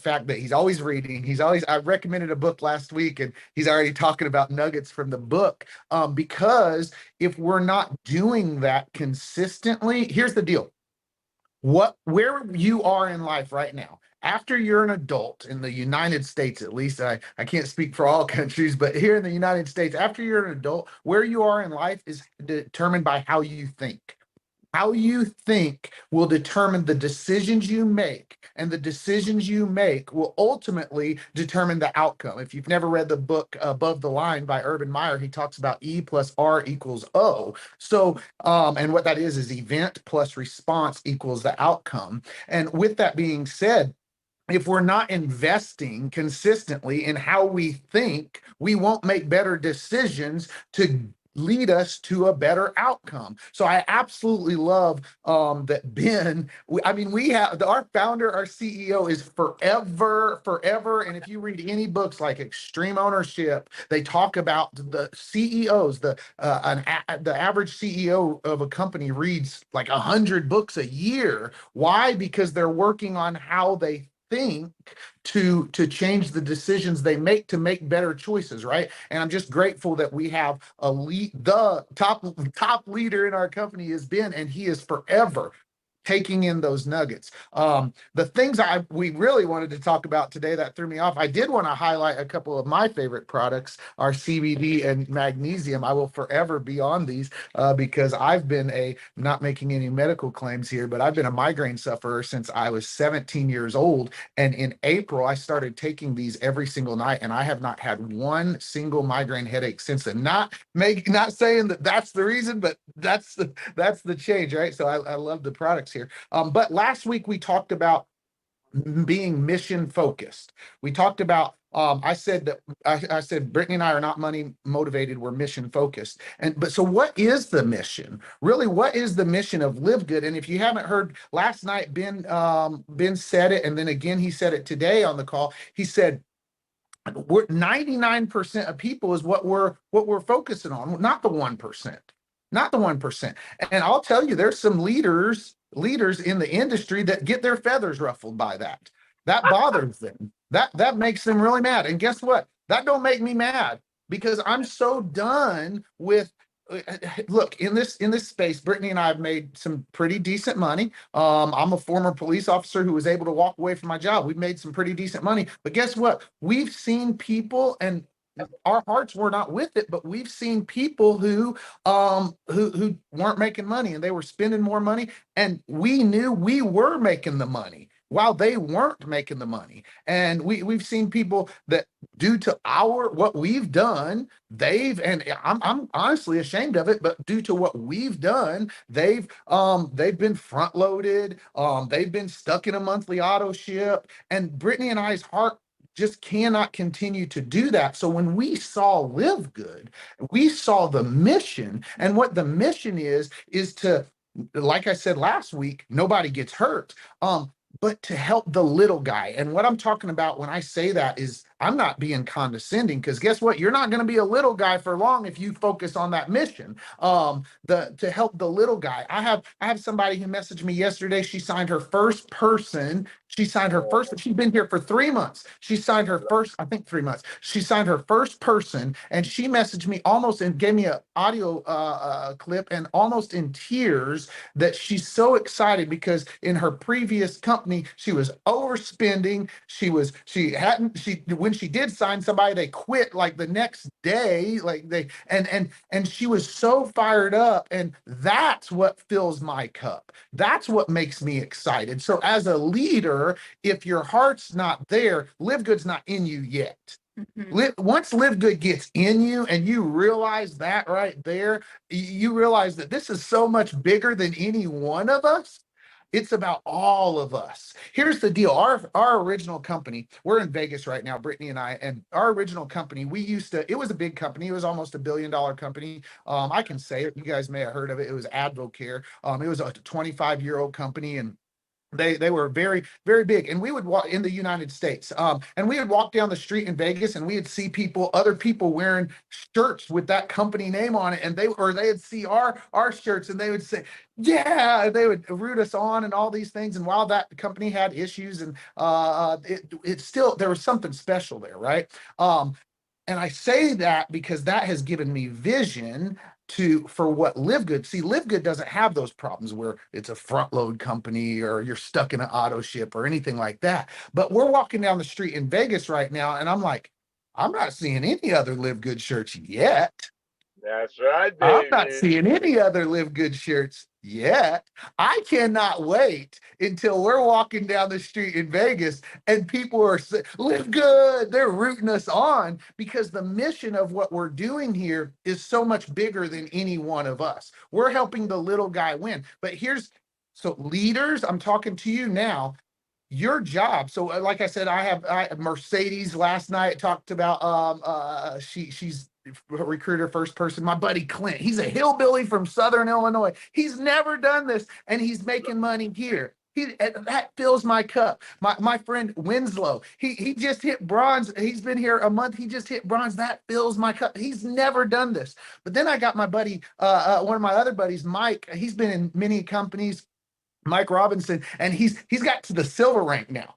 fact that he's always reading. I recommended a book last week, and he's already talking about nuggets from the book. Because if we're not doing that consistently, here's the deal. Where you are in life right now, after you're an adult in the United States, at least, I can't speak for all countries, but here in the United States, after you're an adult, where you are in life is determined by how you think. How you think will determine the decisions you make, and the decisions you make will ultimately determine the outcome. If you've never read the book Above the Line by Urban Meyer, he talks about E plus R equals O. So, and what that is event plus response equals the outcome. And with that being said, if we're not investing consistently in how we think, we won't make better decisions to lead us to a better outcome. So I absolutely love that Ben, we have our founder, our CEO is forever. And if you read any books like Extreme Ownership, they talk about the CEOs, the average CEO of a company reads like 100 books a year. Why? Because they're working on how they think to change the decisions they make to make better choices, right? And I'm just grateful that we have the top leader in our company is Ben, and he is forever taking in those nuggets. The things we really wanted to talk about today that threw me off, I did want to highlight a couple of my favorite products, our CBD and magnesium. I will forever be on these because I've been not making any medical claims here, but I've been a migraine sufferer since I was 17 years old. And in April, I started taking these every single night, and I have not had one single migraine headache since then. Not saying that that's the reason, but that's the change, right? So I love the products here. But last week we talked about being mission focused. We talked about I said Brittany and I are not money motivated, we're mission focused. But so what is the mission? Really, what is the mission of LiveGood? And if you haven't heard, last night Ben said it, and then again he said it today on the call. He said we're 99% of people is what we're focusing on, not the 1%. Not the 1%. And I'll tell you, there's some leaders in the industry that get their feathers ruffled by that. That bothers them. That makes them really mad. And guess what? That don't make me mad, because I'm so done with look, in this space, Brittany and I have made some pretty decent money. I'm a former police officer who was able to walk away from my job. We've made some pretty decent money. But guess what? We've seen people, and our hearts were not with it, but we've seen people who weren't making money, and they were spending more money, and we knew we were making the money while they weren't making the money. And we've seen people that, due to what we've done, and I'm honestly ashamed of it, but due to what we've done, they've been front loaded, they've been stuck in a monthly auto ship, and Brittany and I's heart just cannot continue to do that. So when we saw LiveGood, we saw the mission, and what the mission is to, like I said last week, nobody gets hurt. But to help the little guy. And what I'm talking about when I say that is, I'm not being condescending, because guess what? You're not going to be a little guy for long if you focus on that mission. To help the little guy. I have somebody who messaged me yesterday. She signed her first person. She's been here for 3 months. She signed her first, I think 3 months. She signed her first person, and she messaged me almost and gave me an audio clip, and almost in tears, that she's so excited because in her previous company, she was overspending. When she did sign somebody, they quit like the next day, and she was so fired up, and that's what fills my cup. That's what makes me excited. So as a leader, if your heart's not there, LiveGood's not in you yet. Once LiveGood gets in you and you realize that right there, you realize that this is so much bigger than any one of us. It's about all of us. Here's the deal. Our original company, we're in Vegas right now, Brittany and I, and our original company, it was a big company. It was almost $1 billion company. I can say it. You guys may have heard of it. It was Advocare. It was a 25-year-old company, and they were very, very big. And we would walk in the United States, and we would walk down the street in Vegas, and we would see other people wearing shirts with that company name on it, and they'd see our shirts, and they would say, yeah, they would root us on and all these things. And while that company had issues, and it still, there was something special there, right? And I say that because that has given me vision for what LiveGood. See, LiveGood doesn't have those problems where it's a front load company or you're stuck in an auto ship or anything like that. But we're walking down the street in Vegas right now, and I'm like, I'm not seeing any other LiveGood shirts yet. That's right, baby. I'm not seeing any other LiveGood shirts yet. I cannot wait until we're walking down the street in Vegas and people are saying, LiveGood, they're rooting us on, because the mission of what we're doing here is so much bigger than any one of us. We're helping the little guy win. But so leaders, I'm talking to you now. Your job. So like I said, I have Mercedes last night talked about she's recruiter first person. My buddy Clint, he's a hillbilly from Southern Illinois. He's never done this, and he's making money here. That fills my cup. My friend Winslow, he just hit bronze. He's been here a month. He just hit bronze. That fills my cup. He's never done this. But then I got my buddy, one of my other buddies, Mike. He's been in many companies, Mike Robinson, and he's got to the silver rank now.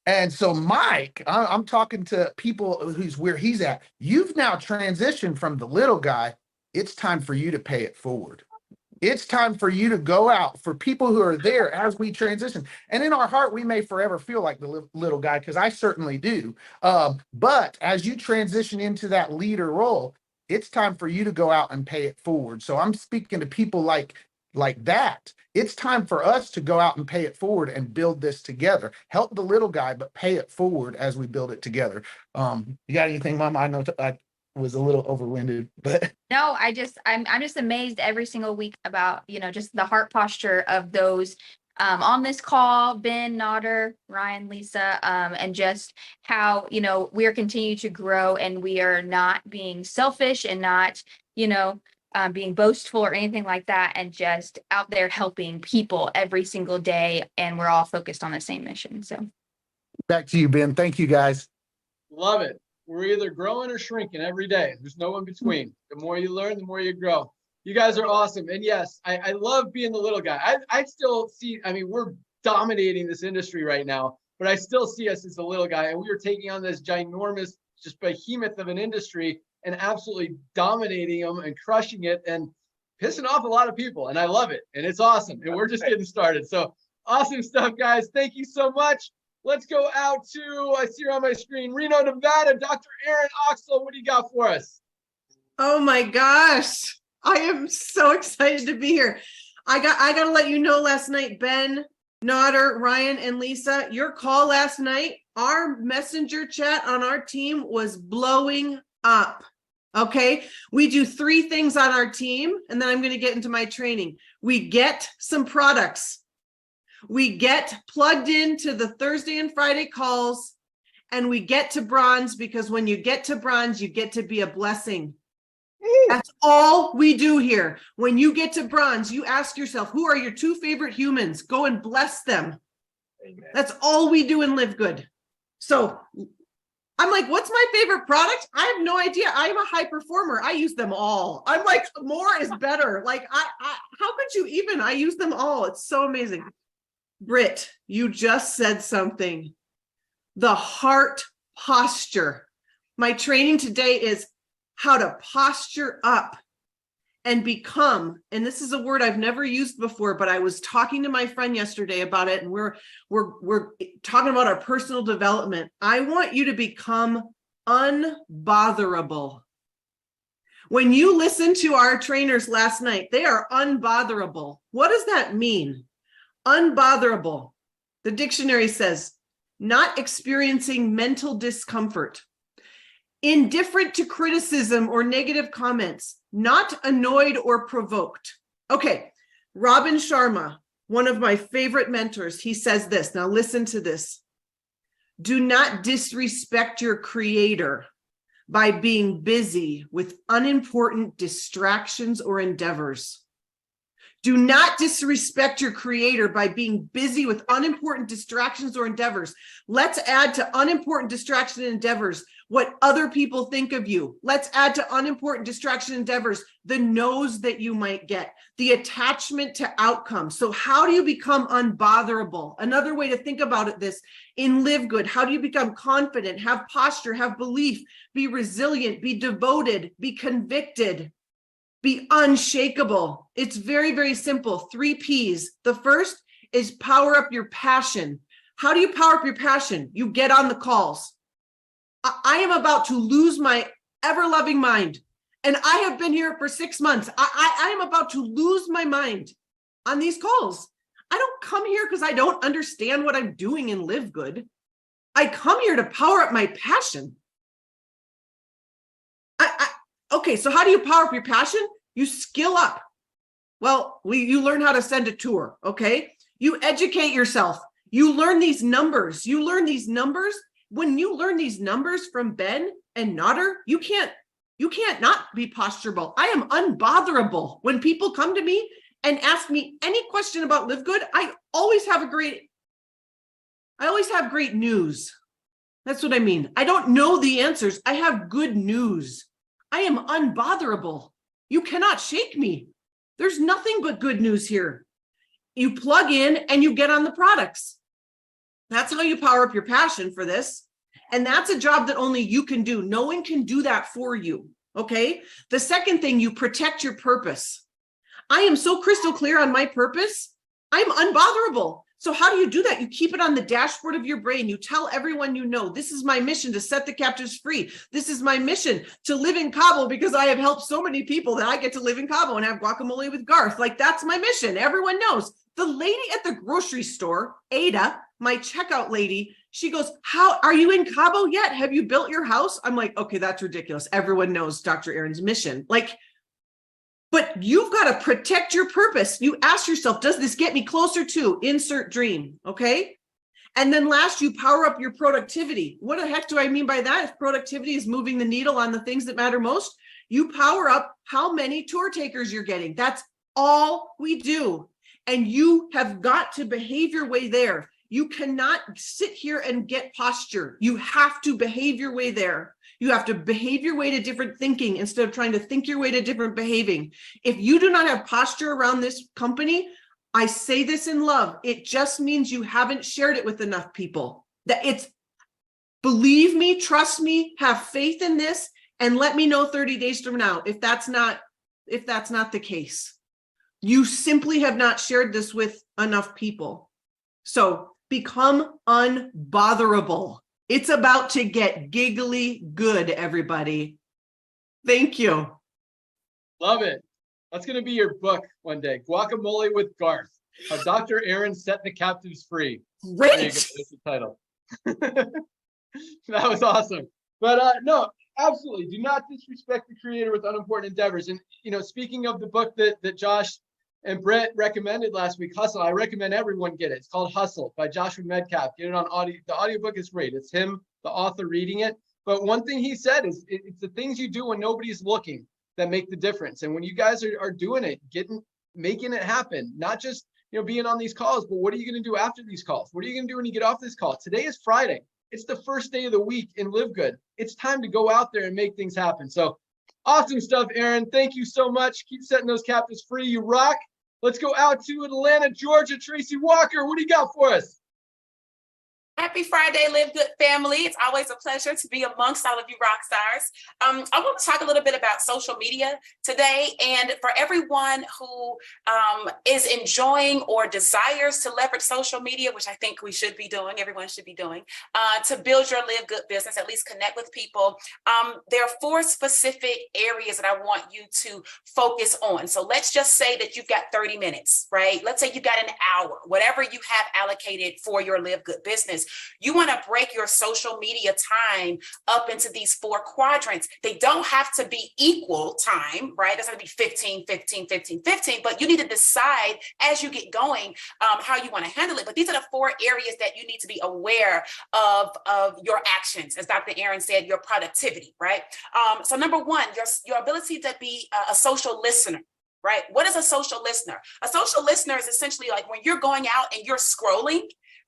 And so, Mike, I'm talking to people who's where he's at. You've now transitioned from the little guy. It's time for you to pay it forward. It's time for you to go out, for people who are there as we transition. And in our heart, we may forever feel like the little guy, because I certainly do. But as you transition into that leader role, it's time for you to go out and pay it forward. So I'm speaking to people like that. It's time for us to go out and pay it forward and build this together. Help the little guy, but pay it forward as we build it together. You got anything, Mama? I know I was a little overwinded, but no, I'm just amazed every single week about, just the heart posture of those on this call, Ben, Nodder, Ryan, Lisa, and just how, we are continuing to grow, and we are not being selfish and not, being boastful or anything like that, and just out there helping people every single day. And we're all focused on the same mission. So back to you, Ben. Thank you, guys. Love it. We're either growing or shrinking every day. There's no in between. The more you learn, the more you grow. You guys are awesome. And yes, I love being the little guy. I still see, we're dominating this industry right now, but I still see us as the little guy. And we are taking on this ginormous, just behemoth of an industry and absolutely dominating them and crushing it and pissing off a lot of people. And I love it. And it's awesome. And we're just getting started. So awesome stuff, guys. Thank you so much. Let's go out to, I see her on my screen, Reno, Nevada, Dr. Erin Oxel. What do you got for us? Oh my gosh. I am so excited to be here. I got to let you know, last night, Ben, Nodder, Ryan, and Lisa, your call last night, our messenger chat on our team was blowing up. Okay. We do 3 things on our team, and then I'm going to get into my training. We get some products. We get plugged into the Thursday and Friday calls, and we get to bronze, because when you get to bronze, you get to be a blessing. That's all we do here. When you get to bronze, you ask yourself, who are your 2 favorite humans? Go and bless them. Amen. That's all we do in LiveGood. So I'm like, what's my favorite product? I have no idea. I'm a high performer. I use them all. I'm like, more is better. Like, how could you even? I use them all. It's so amazing. Britt, you just said something. The heart posture. My training today is how to posture up and become, and this is a word I've never used before, but I was talking to my friend yesterday about it, and we're talking about our personal development. I want you to become unbotherable. When you listen to our trainers last night, they are unbotherable. What does that mean? Unbotherable. The dictionary says, not experiencing mental discomfort, indifferent to criticism or negative comments, not annoyed or provoked. Okay, Robin Sharma, one of my favorite mentors, he says this. Now listen to this. Do not disrespect your creator by being busy with unimportant distractions or endeavors. Do not disrespect your creator by being busy with unimportant distractions or endeavors. Let's add to unimportant distraction and endeavors what other people think of you. Let's add to unimportant distraction endeavors the no's that you might get, the attachment to outcomes. So how do you become unbotherable? Another way to think about it, this in LiveGood, how do you become confident, have posture, have belief, be resilient, be devoted, be convicted, be unshakable? It's very, very simple. 3 P's. The first is power up your passion. How do you power up your passion? You get on the calls. I am about to lose my ever-loving mind. And I have been here for 6 months. I am about to lose my mind on these calls. I don't come here because I don't understand what I'm doing in LiveGood. I come here to power up my passion. Okay, so how do you power up your passion? You skill up. Well, you learn how to send a tour, okay? You educate yourself. You learn these numbers. You learn these numbers. When you learn these numbers from Ben and Nodder, you can't not be posturable. I am unbotherable. When people come to me and ask me any question about LiveGood, I always have great news. That's what I mean. I don't know the answers. I have good news. I am unbotherable. You cannot shake me. There's nothing but good news here. You plug in and you get on the products. That's how you power up your passion for this. And that's a job that only you can do. No one can do that for you. Okay. The second thing, you protect your purpose. I am so crystal clear on my purpose. I'm unbotherable. So how do you do that? You keep it on the dashboard of your brain. You tell everyone you know, this is my mission to set the captives free. This is my mission to live in Cabo because I have helped so many people that I get to live in Cabo and have guacamole with Garth. Like, that's my mission. Everyone knows. The lady at the grocery store, Ada, my checkout lady, she goes, how are you in Cabo yet? Have you built your house? I'm like, okay, that's ridiculous. Everyone knows Dr. Aaron's mission. Like, but you've got to protect your purpose. You ask yourself, does this get me closer to insert dream? Okay. And then last, you power up your productivity. What the heck do I mean by that? If productivity is moving the needle on the things that matter most, you power up how many tour takers you're getting. That's all we do. And you have got to behave your way there. You cannot sit here and get posture. You have to behave your way there. You have to behave your way to different thinking instead of trying to think your way to different behaving. If you do not have posture around this company, I say this in love, it just means you haven't shared it with enough people. That it's, believe me, trust me, have faith in this, and let me know 30 days from now if that's not the case. You simply have not shared this with enough people. So become unbotherable. It's about to get giggly good, everybody. Thank you. Love it. That's going to be your book one day. Guacamole with Garth. How Dr. Aaron set the captives free. Great. There you go. That's the title. That was awesome. But no, absolutely. Do not disrespect the creator with unimportant endeavors. And, speaking of the book that Josh and Brett recommended last week, Hustle, I recommend everyone get it. It's called Hustle by Joshua Medcalf. Get it on audio. The audiobook is great. It's him, the author, reading it. But one thing he said is it's the things you do when nobody's looking that make the difference. And when you guys are doing it, making it happen, not just being on these calls, but what are you going to do after these calls? What are you going to do when you get off this call? Today is Friday. It's the first day of the week in LiveGood. It's time to go out there and make things happen. So awesome stuff, Aaron. Thank you so much. Keep setting those captives free. You rock. Let's go out to Atlanta, Georgia. Tracy Walker, what do you got for us? Happy Friday, LiveGood family. It's always a pleasure to be amongst all of you rock stars. I want to talk a little bit about social media today. And for everyone who is enjoying or desires to leverage social media, which I think we should be doing, everyone should be doing, to build your LiveGood business, at least connect with people, there are 4 specific areas that I want you to focus on. So let's just say that you've got 30 minutes, right? Let's say you've got an hour, whatever you have allocated for your LiveGood business. You want to break your social media time up into these 4 quadrants. They don't have to be equal time, right? It doesn't have to be 15, 15, 15, 15, but you need to decide as you get going how you want to handle it. But these are the 4 areas that you need to be aware of your actions. As Dr. Aaron said, your productivity, right? So number 1, your ability to be a social listener. Right? What is a social listener? A social listener is essentially like when you're going out and you're scrolling,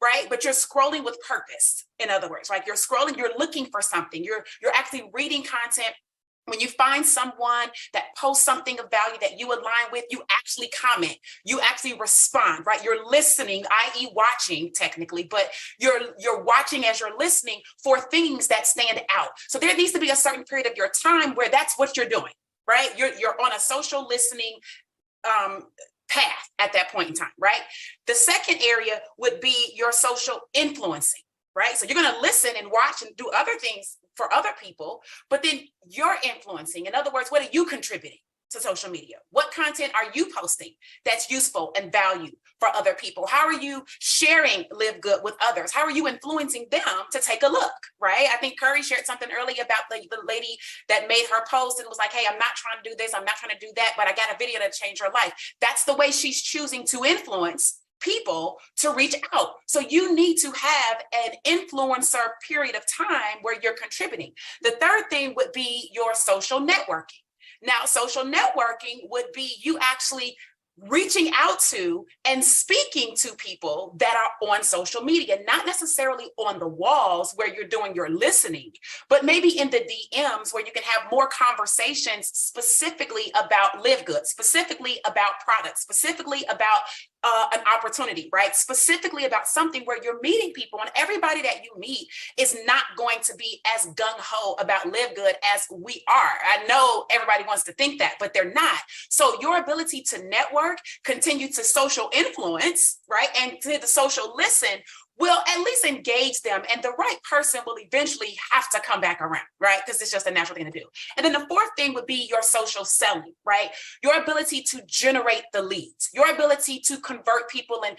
right? But you're scrolling with purpose. In other words, like you're scrolling, you're looking for something. You're actually reading content. When you find someone that posts something of value that you align with, you actually comment, you actually respond, right? You're listening, i.e. watching technically, but you're watching as you're listening for things that stand out. So there needs to be a certain period of your time where that's what you're doing. Right? You're on a social listening path at that point in time, right? The second area would be your social influencing, right? So you're going to listen and watch and do other things for other people, but then you're influencing. In other words, what are you contributing to social media? What content are you posting that's useful and value for other people? How are you sharing LiveGood with others? How are you influencing them to take a look, right? I think Cory shared something earlier about the lady that made her post and was like, hey, I'm not trying to do this, I'm not trying to do that, but I got a video to change her life. That's the way she's choosing to influence people to reach out. So you need to have an influencer period of time where you're contributing. The third thing would be your social networking. Now, social networking would be you actually reaching out to and speaking to people that are on social media, not necessarily on the walls where you're doing your listening, but maybe in the DMs where you can have more conversations specifically about LiveGood, specifically about products, specifically about an opportunity, right? Specifically about something where you're meeting people, and everybody that you meet is not going to be as gung-ho about Live Good as we are. I know everybody wants to think that, but they're not. So your ability to network, continue to social influence, right? And to the social listen will at least engage them, and the right person will eventually have to come back around, right? Because it's just a natural thing to do. And then the fourth thing would be your social selling, right? Your ability to generate the leads, your ability to convert people and,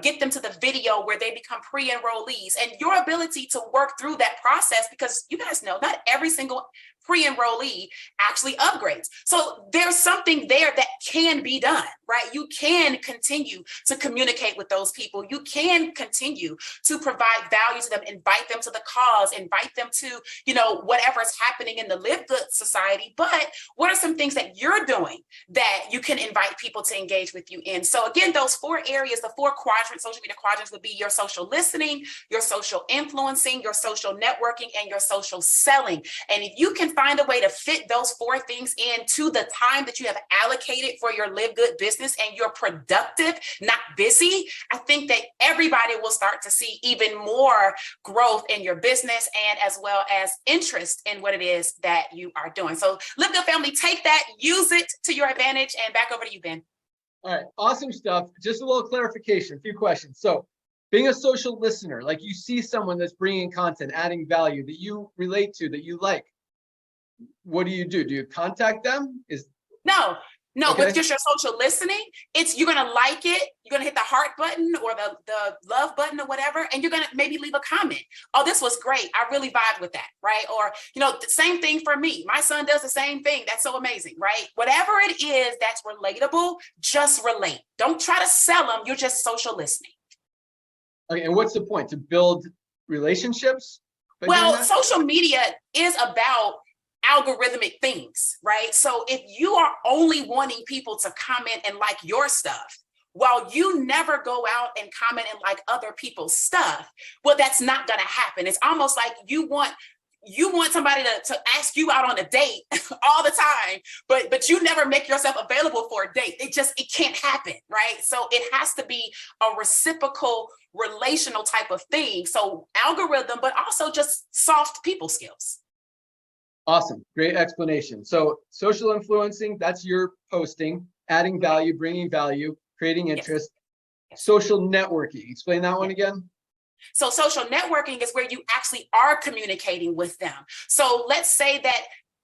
get them to the video where they become pre-enrollees, and your ability to work through that process, because you guys know not every single pre-enrollee actually upgrades. So there's something there that can be done, right? You can continue to communicate with those people. You can continue to provide value to them, invite them to the cause, invite them to, whatever's happening in the Live Good society. But what are some things that you're doing that you can invite people to engage with you in? So again, those four areas, the four quadrants, social media quadrants, would be your social listening, your social influencing, your social networking, and your social selling. And if you can find a way to fit those four things into the time that you have allocated for your Live Good business, and you're productive, not busy, I think that everybody will start to see even more growth in your business, and as well as interest in what it is that you are doing. So Live Good family, take that, use it to your advantage, and back over to you, Ben. All right, awesome stuff. Just a little clarification, a few questions. So being a social listener, like you see someone that's bringing content, adding value that you relate to, that you like, what do? Do you contact them? No, Okay. with just your social listening, you're gonna like it, you're gonna hit the heart button or the love button or whatever, and you're gonna maybe leave a comment. Oh, this was great. I really vibe with that, right? Or, the same thing for me. My son does the same thing. That's so amazing, right? Whatever it is that's relatable, just relate. Don't try to sell them. You're just social listening. Okay, and what's the point? To build relationships? Well, social media is about algorithmic things, right? So if you are only wanting people to comment and like your stuff, while you never go out and comment and like other people's stuff, well, that's not going to happen. It's almost like you want somebody to ask you out on a date all the time, but you never make yourself available for a date. It can't happen, right? So it has to be a reciprocal, relational type of thing. So algorithm, but also just soft people skills. Awesome. Great explanation. So social influencing, that's your posting, adding value, bringing value, creating interest. Yes. Social networking. Explain that one again. So social networking is where you actually are communicating with them. So let's say that,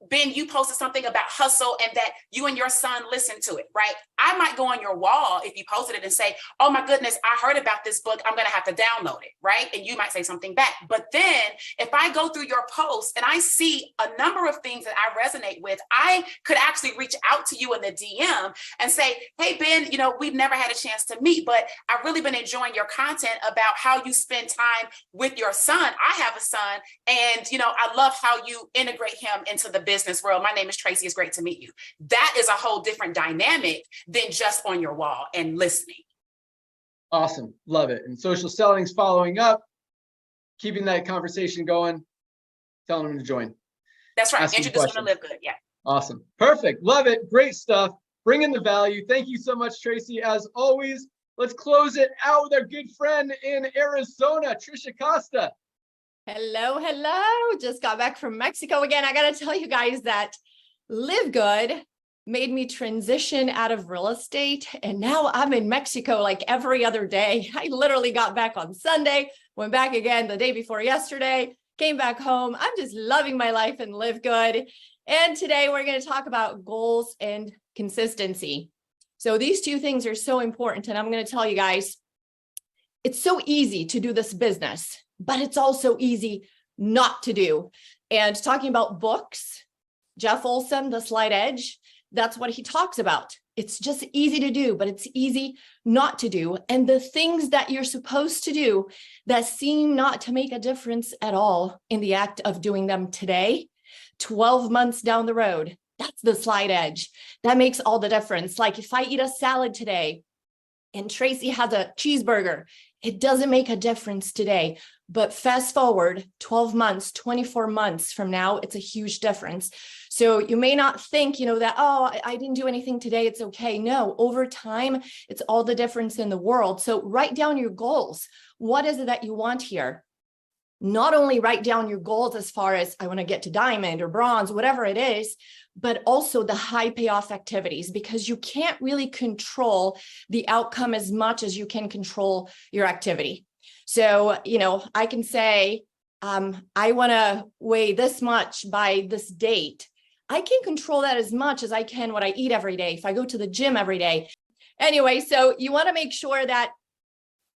Ben, you posted something about hustle and that you and your son listened to it, right? I might go on your wall if you posted it and say, oh my goodness, I heard about this book. I'm going to have to download it, right? And you might say something back. But then if I go through your post and I see a number of things that I resonate with, I could actually reach out to you in the DM and say, hey, Ben, we've never had a chance to meet, but I've really been enjoying your content about how you spend time with your son. I have a son, and, I love how you integrate him into the business world. My name is Tracy. It's great to meet you. That is a whole different dynamic than just on your wall and listening. Awesome. Love it. And social selling's following up, keeping that conversation going, telling them to join. That's right. Introduce them to Live Good. Yeah. Awesome. Perfect. Love it. Great stuff. Bring in the value. Thank you so much, Tracy. As always, let's close it out with our good friend in Arizona, Trisha Costa. Hello. Just got back from Mexico again. I got to tell you guys that Live Good made me transition out of real estate. And now I'm in Mexico like every other day. I literally got back on Sunday, went back again the day before yesterday, came back home. I'm just loving my life and Live Good. And today we're going to talk about goals and consistency. So these two things are so important. And I'm going to tell you guys, it's so easy to do this business, but it's also easy not to do. And talking about books, Jeff Olson, The Slight Edge, that's what he talks about. It's just easy to do, but it's easy not to do. And the things that you're supposed to do that seem not to make a difference at all in the act of doing them today, 12 months down the road, that's the slight edge. That makes all the difference. Like if I eat a salad today and Tracy has a cheeseburger, it doesn't make a difference today, but fast forward 12 months, 24 months from now, it's a huge difference. So you may not think, that, oh, I didn't do anything today, it's okay. No, over time, it's all the difference in the world. So write down your goals. What is it that you want here? Not only write down your goals as far as I want to get to diamond or bronze, whatever it is, but also the high payoff activities, because you can't really control the outcome as much as you can control your activity. So, I can say, I want to weigh this much by this date. I can control that as much as I can what I eat every day, if I go to the gym every day. Anyway, so you want to make sure that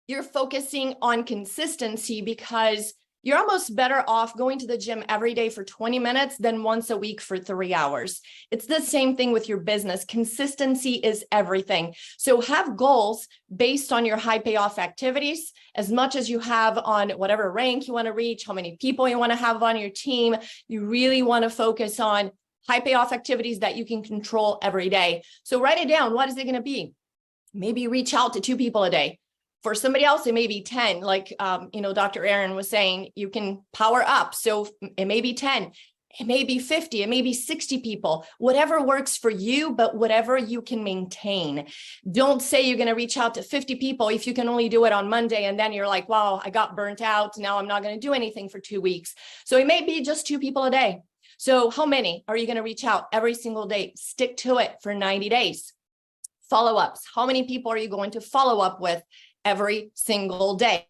you're focusing on consistency, because you're almost better off going to the gym every day for 20 minutes than once a week for 3 hours. It's the same thing with your business. Consistency is everything. So have goals based on your high payoff activities, as much as you have on whatever rank you want to reach, how many people you want to have on your team. You really want to focus on high payoff activities that you can control every day. So write it down. What is it going to be? Maybe reach out to 2 people a day. For somebody else, it may be 10, like, Dr. Aaron was saying, you can power up. So it may be 10, it may be 50, it may be 60 people, whatever works for you, but whatever you can maintain. Don't say you're going to reach out to 50 people if you can only do it on Monday. And then you're like, wow, I got burnt out. Now I'm not going to do anything for 2 weeks. So it may be just 2 people a day. So how many are you going to reach out every single day? Stick to it for 90 days. Follow-ups. How many people are you going to follow up with every single day?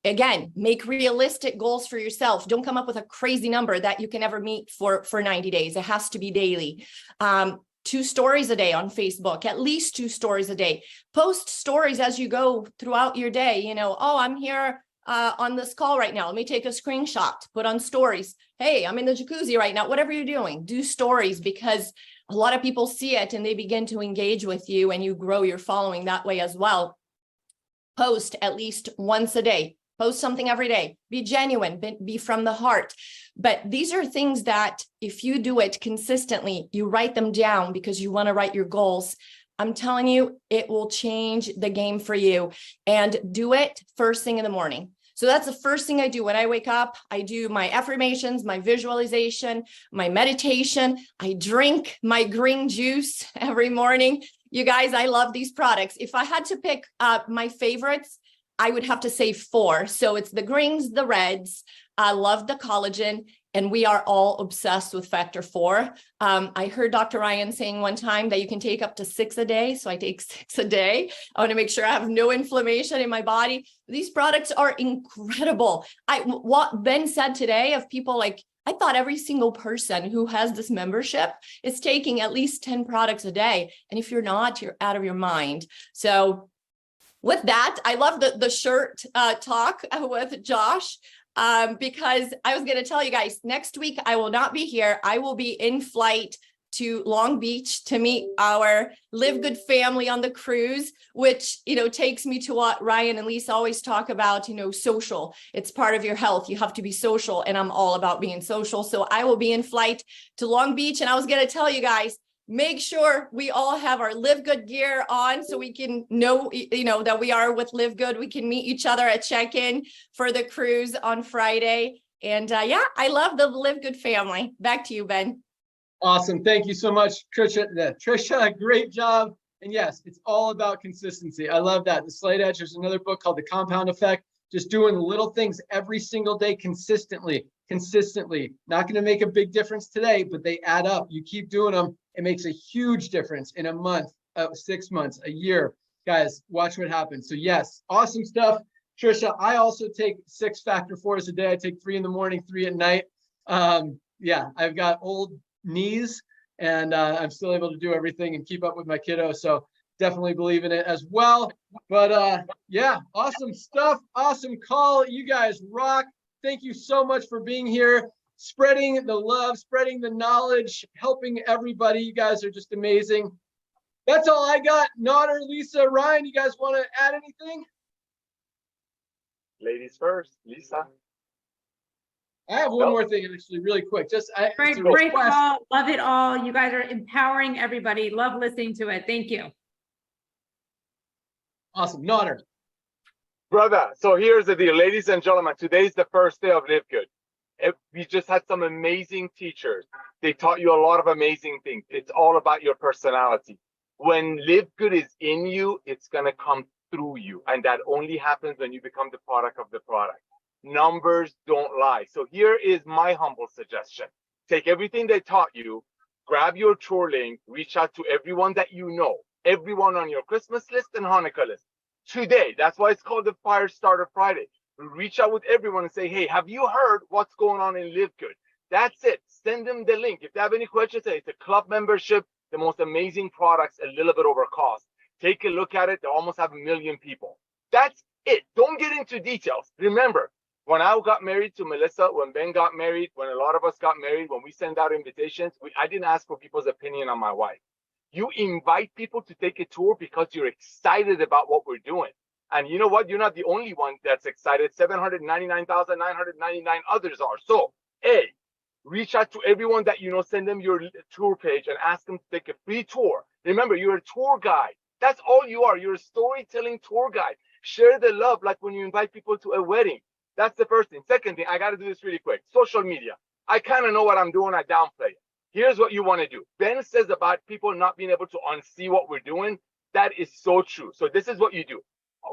Again, make realistic goals for yourself. Don't come up with a crazy number that you can never meet for 90 days. It has to be daily. 2 stories a day on Facebook, at least 2 stories a day. Post stories as you go throughout your day. Oh, I'm here on this call right now. Let me take a screenshot, put on stories. Hey, I'm in the jacuzzi right now. Whatever you're doing, do stories, because a lot of people see it and they begin to engage with you, and you grow your following that way as well. Post at least once a day. Post something every day. Be genuine, be from the heart. But these are things that if you do it consistently, you write them down because you want to write your goals. I'm telling you, it will change the game for you. And do it first thing in the morning. So that's the first thing I do when I wake up. I do my affirmations, my visualization, my meditation. I drink my green juice every morning. You guys, I love these products. If I had to pick my favorites, I would have to say 4. So it's the greens, the reds. I love the collagen, and we are all obsessed with factor 4. I heard Dr. Ryan saying one time that you can take up to 6 a day. So I take 6 a day. I want to make sure I have no inflammation in my body. These products are incredible. What Ben said today of people like, I thought every single person who has this membership is taking at least 10 products a day. And if you're not, you're out of your mind. So with that, I love the shirt talk with Josh, because I was going to tell you guys, next week, I will not be here. I will be in flight to Long Beach to meet our LiveGood family on the cruise, which, takes me to what Ryan and Lisa always talk about, social. It's part of your health. You have to be social, and I'm all about being social. So I will be in flight to Long Beach, and I was going to tell you guys, make sure we all have our LiveGood gear on so we can know, that we are with LiveGood. We can meet each other at check-in for the cruise on Friday. And I love the LiveGood family. Back to you, Ben. Awesome. Thank you so much, Trisha. Trisha, great job. And yes, it's all about consistency. I love that. The Slight Edge, there's another book called The Compound Effect. Just doing little things every single day consistently. Not going to make a big difference today, but they add up. You keep doing them. It makes a huge difference in a month, 6 months, a year. Guys, watch what happens. So yes, awesome stuff. Trisha, I also take 6 factor 4s a day. I take 3 in the morning, 3 at night. I've got old knees, and I'm still able to do everything and keep up with my kiddo. So definitely believe in it as well. But awesome stuff. Awesome call. You guys rock. Thank you so much for being here, spreading the love, spreading the knowledge, helping everybody. You guys are just amazing. That's all I got. Nodder, Lisa, Ryan, you guys want to add anything? Ladies first, Lisa. I have one more thing, actually, really quick. Great call. Love it all. You guys are empowering everybody. Love listening to it. Thank you. Awesome. Nodder. Brother, so here's the deal. Ladies and gentlemen, today's the first day of LiveGood. We just had some amazing teachers. They taught you a lot of amazing things. It's all about your personality. When LiveGood is in you, it's going to come through you. And that only happens when you become the product of the product. Numbers don't lie. So here is my humble suggestion. Take everything they taught you, grab your tour link, reach out to everyone that you know, everyone on your Christmas list and Hanukkah list. Today, that's why it's called the Fire Starter Friday. Reach out with everyone and say, hey, have you heard what's going on in LiveGood? That's it. Send them the link. If they have any questions, say it's a club membership, the most amazing products, a little bit over cost. Take a look at it. They almost have 1 million people. That's it. Don't get into details. Remember, when I got married to Melissa, when Ben got married, when a lot of us got married, when we send out invitations, I didn't ask for people's opinion on my wife. You invite people to take a tour because you're excited about what we're doing. And you know what? You're not the only one that's excited. 799,999 others are. So, A, reach out to everyone that you know, send them your tour page and ask them to take a free tour. Remember, you're a tour guide. That's all you are. You're a storytelling tour guide. Share the love like when you invite people to a wedding. That's the first thing. Second thing, I got to do this really quick. Social media. I kind of know what I'm doing. I downplay it. Here's what you want to do. Ben says about people not being able to unsee what we're doing. That is so true. So this is what you do.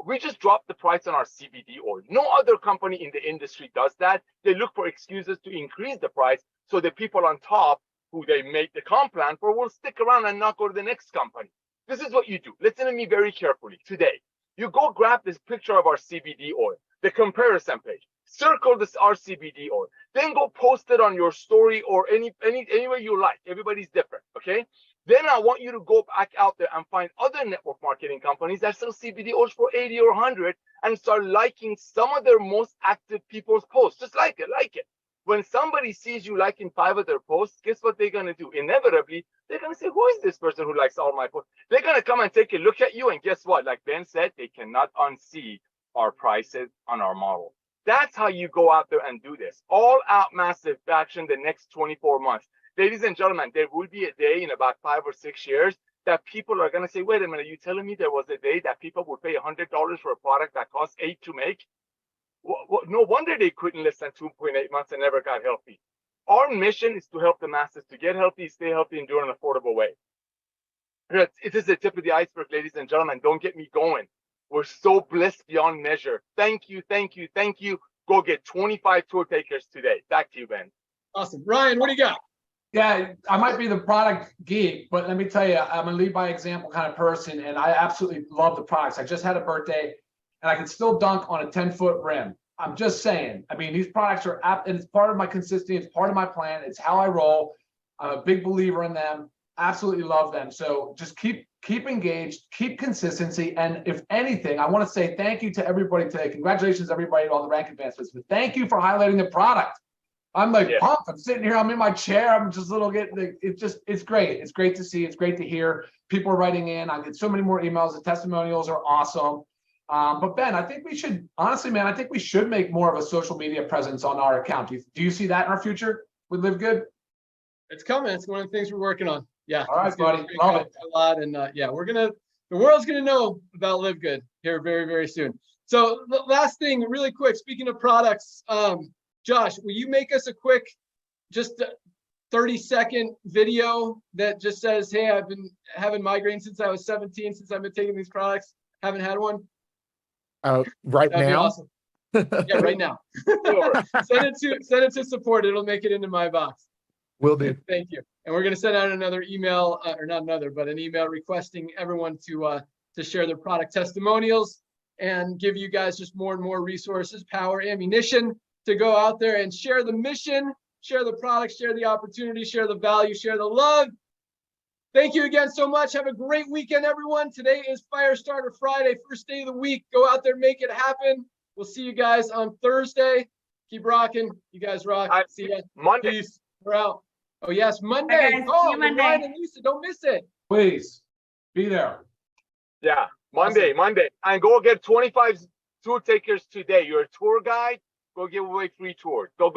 We just dropped the price on our CBD oil. No other company in the industry does that. They look for excuses to increase the price so the people on top who they make the comp plan for will stick around and not go to the next company. This is what you do. Listen to me very carefully today. You go grab this picture of our CBD oil, the comparison page, circle this our CBD oil, then go post it on your story or anywhere you like. Everybody's different, okay? Then I want you to go back out there and find other network marketing companies that sell CBD oils for 80 or 100 and start liking some of their most active people's posts. Just like it, like it. When somebody sees you liking 5 of their posts, guess what they're going to do? Inevitably, they're going to say, who is this person who likes all my posts? They're going to come and take a look at you. And guess what? Like Ben said, they cannot unsee our prices on our model. That's how you go out there and do this. All out massive action the next 24 months. Ladies and gentlemen, there will be a day in about 5 or 6 years that people are going to say, wait a minute, are you telling me there was a day that people would pay $100 for a product that costs $8 to make? No wonder they quit in less than 2.8 months and never got healthy. Our mission is to help the masses to get healthy, stay healthy, and do it in an affordable way. It is the tip of the iceberg, ladies and gentlemen. Don't get me going. We're so blessed beyond measure. Thank you, thank you, thank you. Go get 25 tour takers today. Back to you, Ben. Awesome. Ryan, what do you got? Yeah, I might be the product geek, but let me tell you, I'm a lead by example kind of person, and I absolutely love the products. I just had a birthday, and I can still dunk on a 10-foot rim. I'm just saying. I mean, these products are and it's part of my consistency. It's part of my plan. It's how I roll. I'm a big believer in them. Absolutely love them. So just keep engaged, keep consistency, and if anything, I want to say thank you to everybody today. Congratulations, everybody, on the rank advancements. But thank you for highlighting the product. I'm like pumped. I'm sitting here. I'm in my chair. I'm just it's great. It's great to see. It's great to hear people writing in. I get so many more emails. The testimonials are awesome. But Ben, I think we should, honestly, man, I think we should make more of a social media presence on our account. Do you see that in our future with LiveGood? It's coming. It's one of the things we're working on. Yeah. All right, buddy. Love it. A lot. And yeah, the world's going to know about LiveGood here very, very soon. So the last thing, really quick, speaking of products, Josh, will you make us a quick, just 30-second video that just says, hey, I've been having migraines since I was 17, since I've been taking these products, haven't had one? Right That'd now? Be awesome. Yeah, right now. Send it to support. It'll make it into my box. Will do. Thank you. And we're going to send out another email, or not another, but an email requesting everyone to share their product testimonials and give you guys just more and more resources, power, ammunition to go out there and share the mission, share the product, share the opportunity, share the value, share the love. Thank you again so much. Have a great weekend, everyone. Today is Firestarter Friday, first day of the week. Go out there, make it happen. We'll see you guys on Thursday. Keep rocking. You guys rock. See you Monday. Peace. We're out. Oh, yes, Monday. Bye, guys. See you Monday. Ryan and Lisa, don't miss it. Please be there. Yeah, Monday. And go get 25 tour takers today. You're a tour guide. Go give away free tours. Go.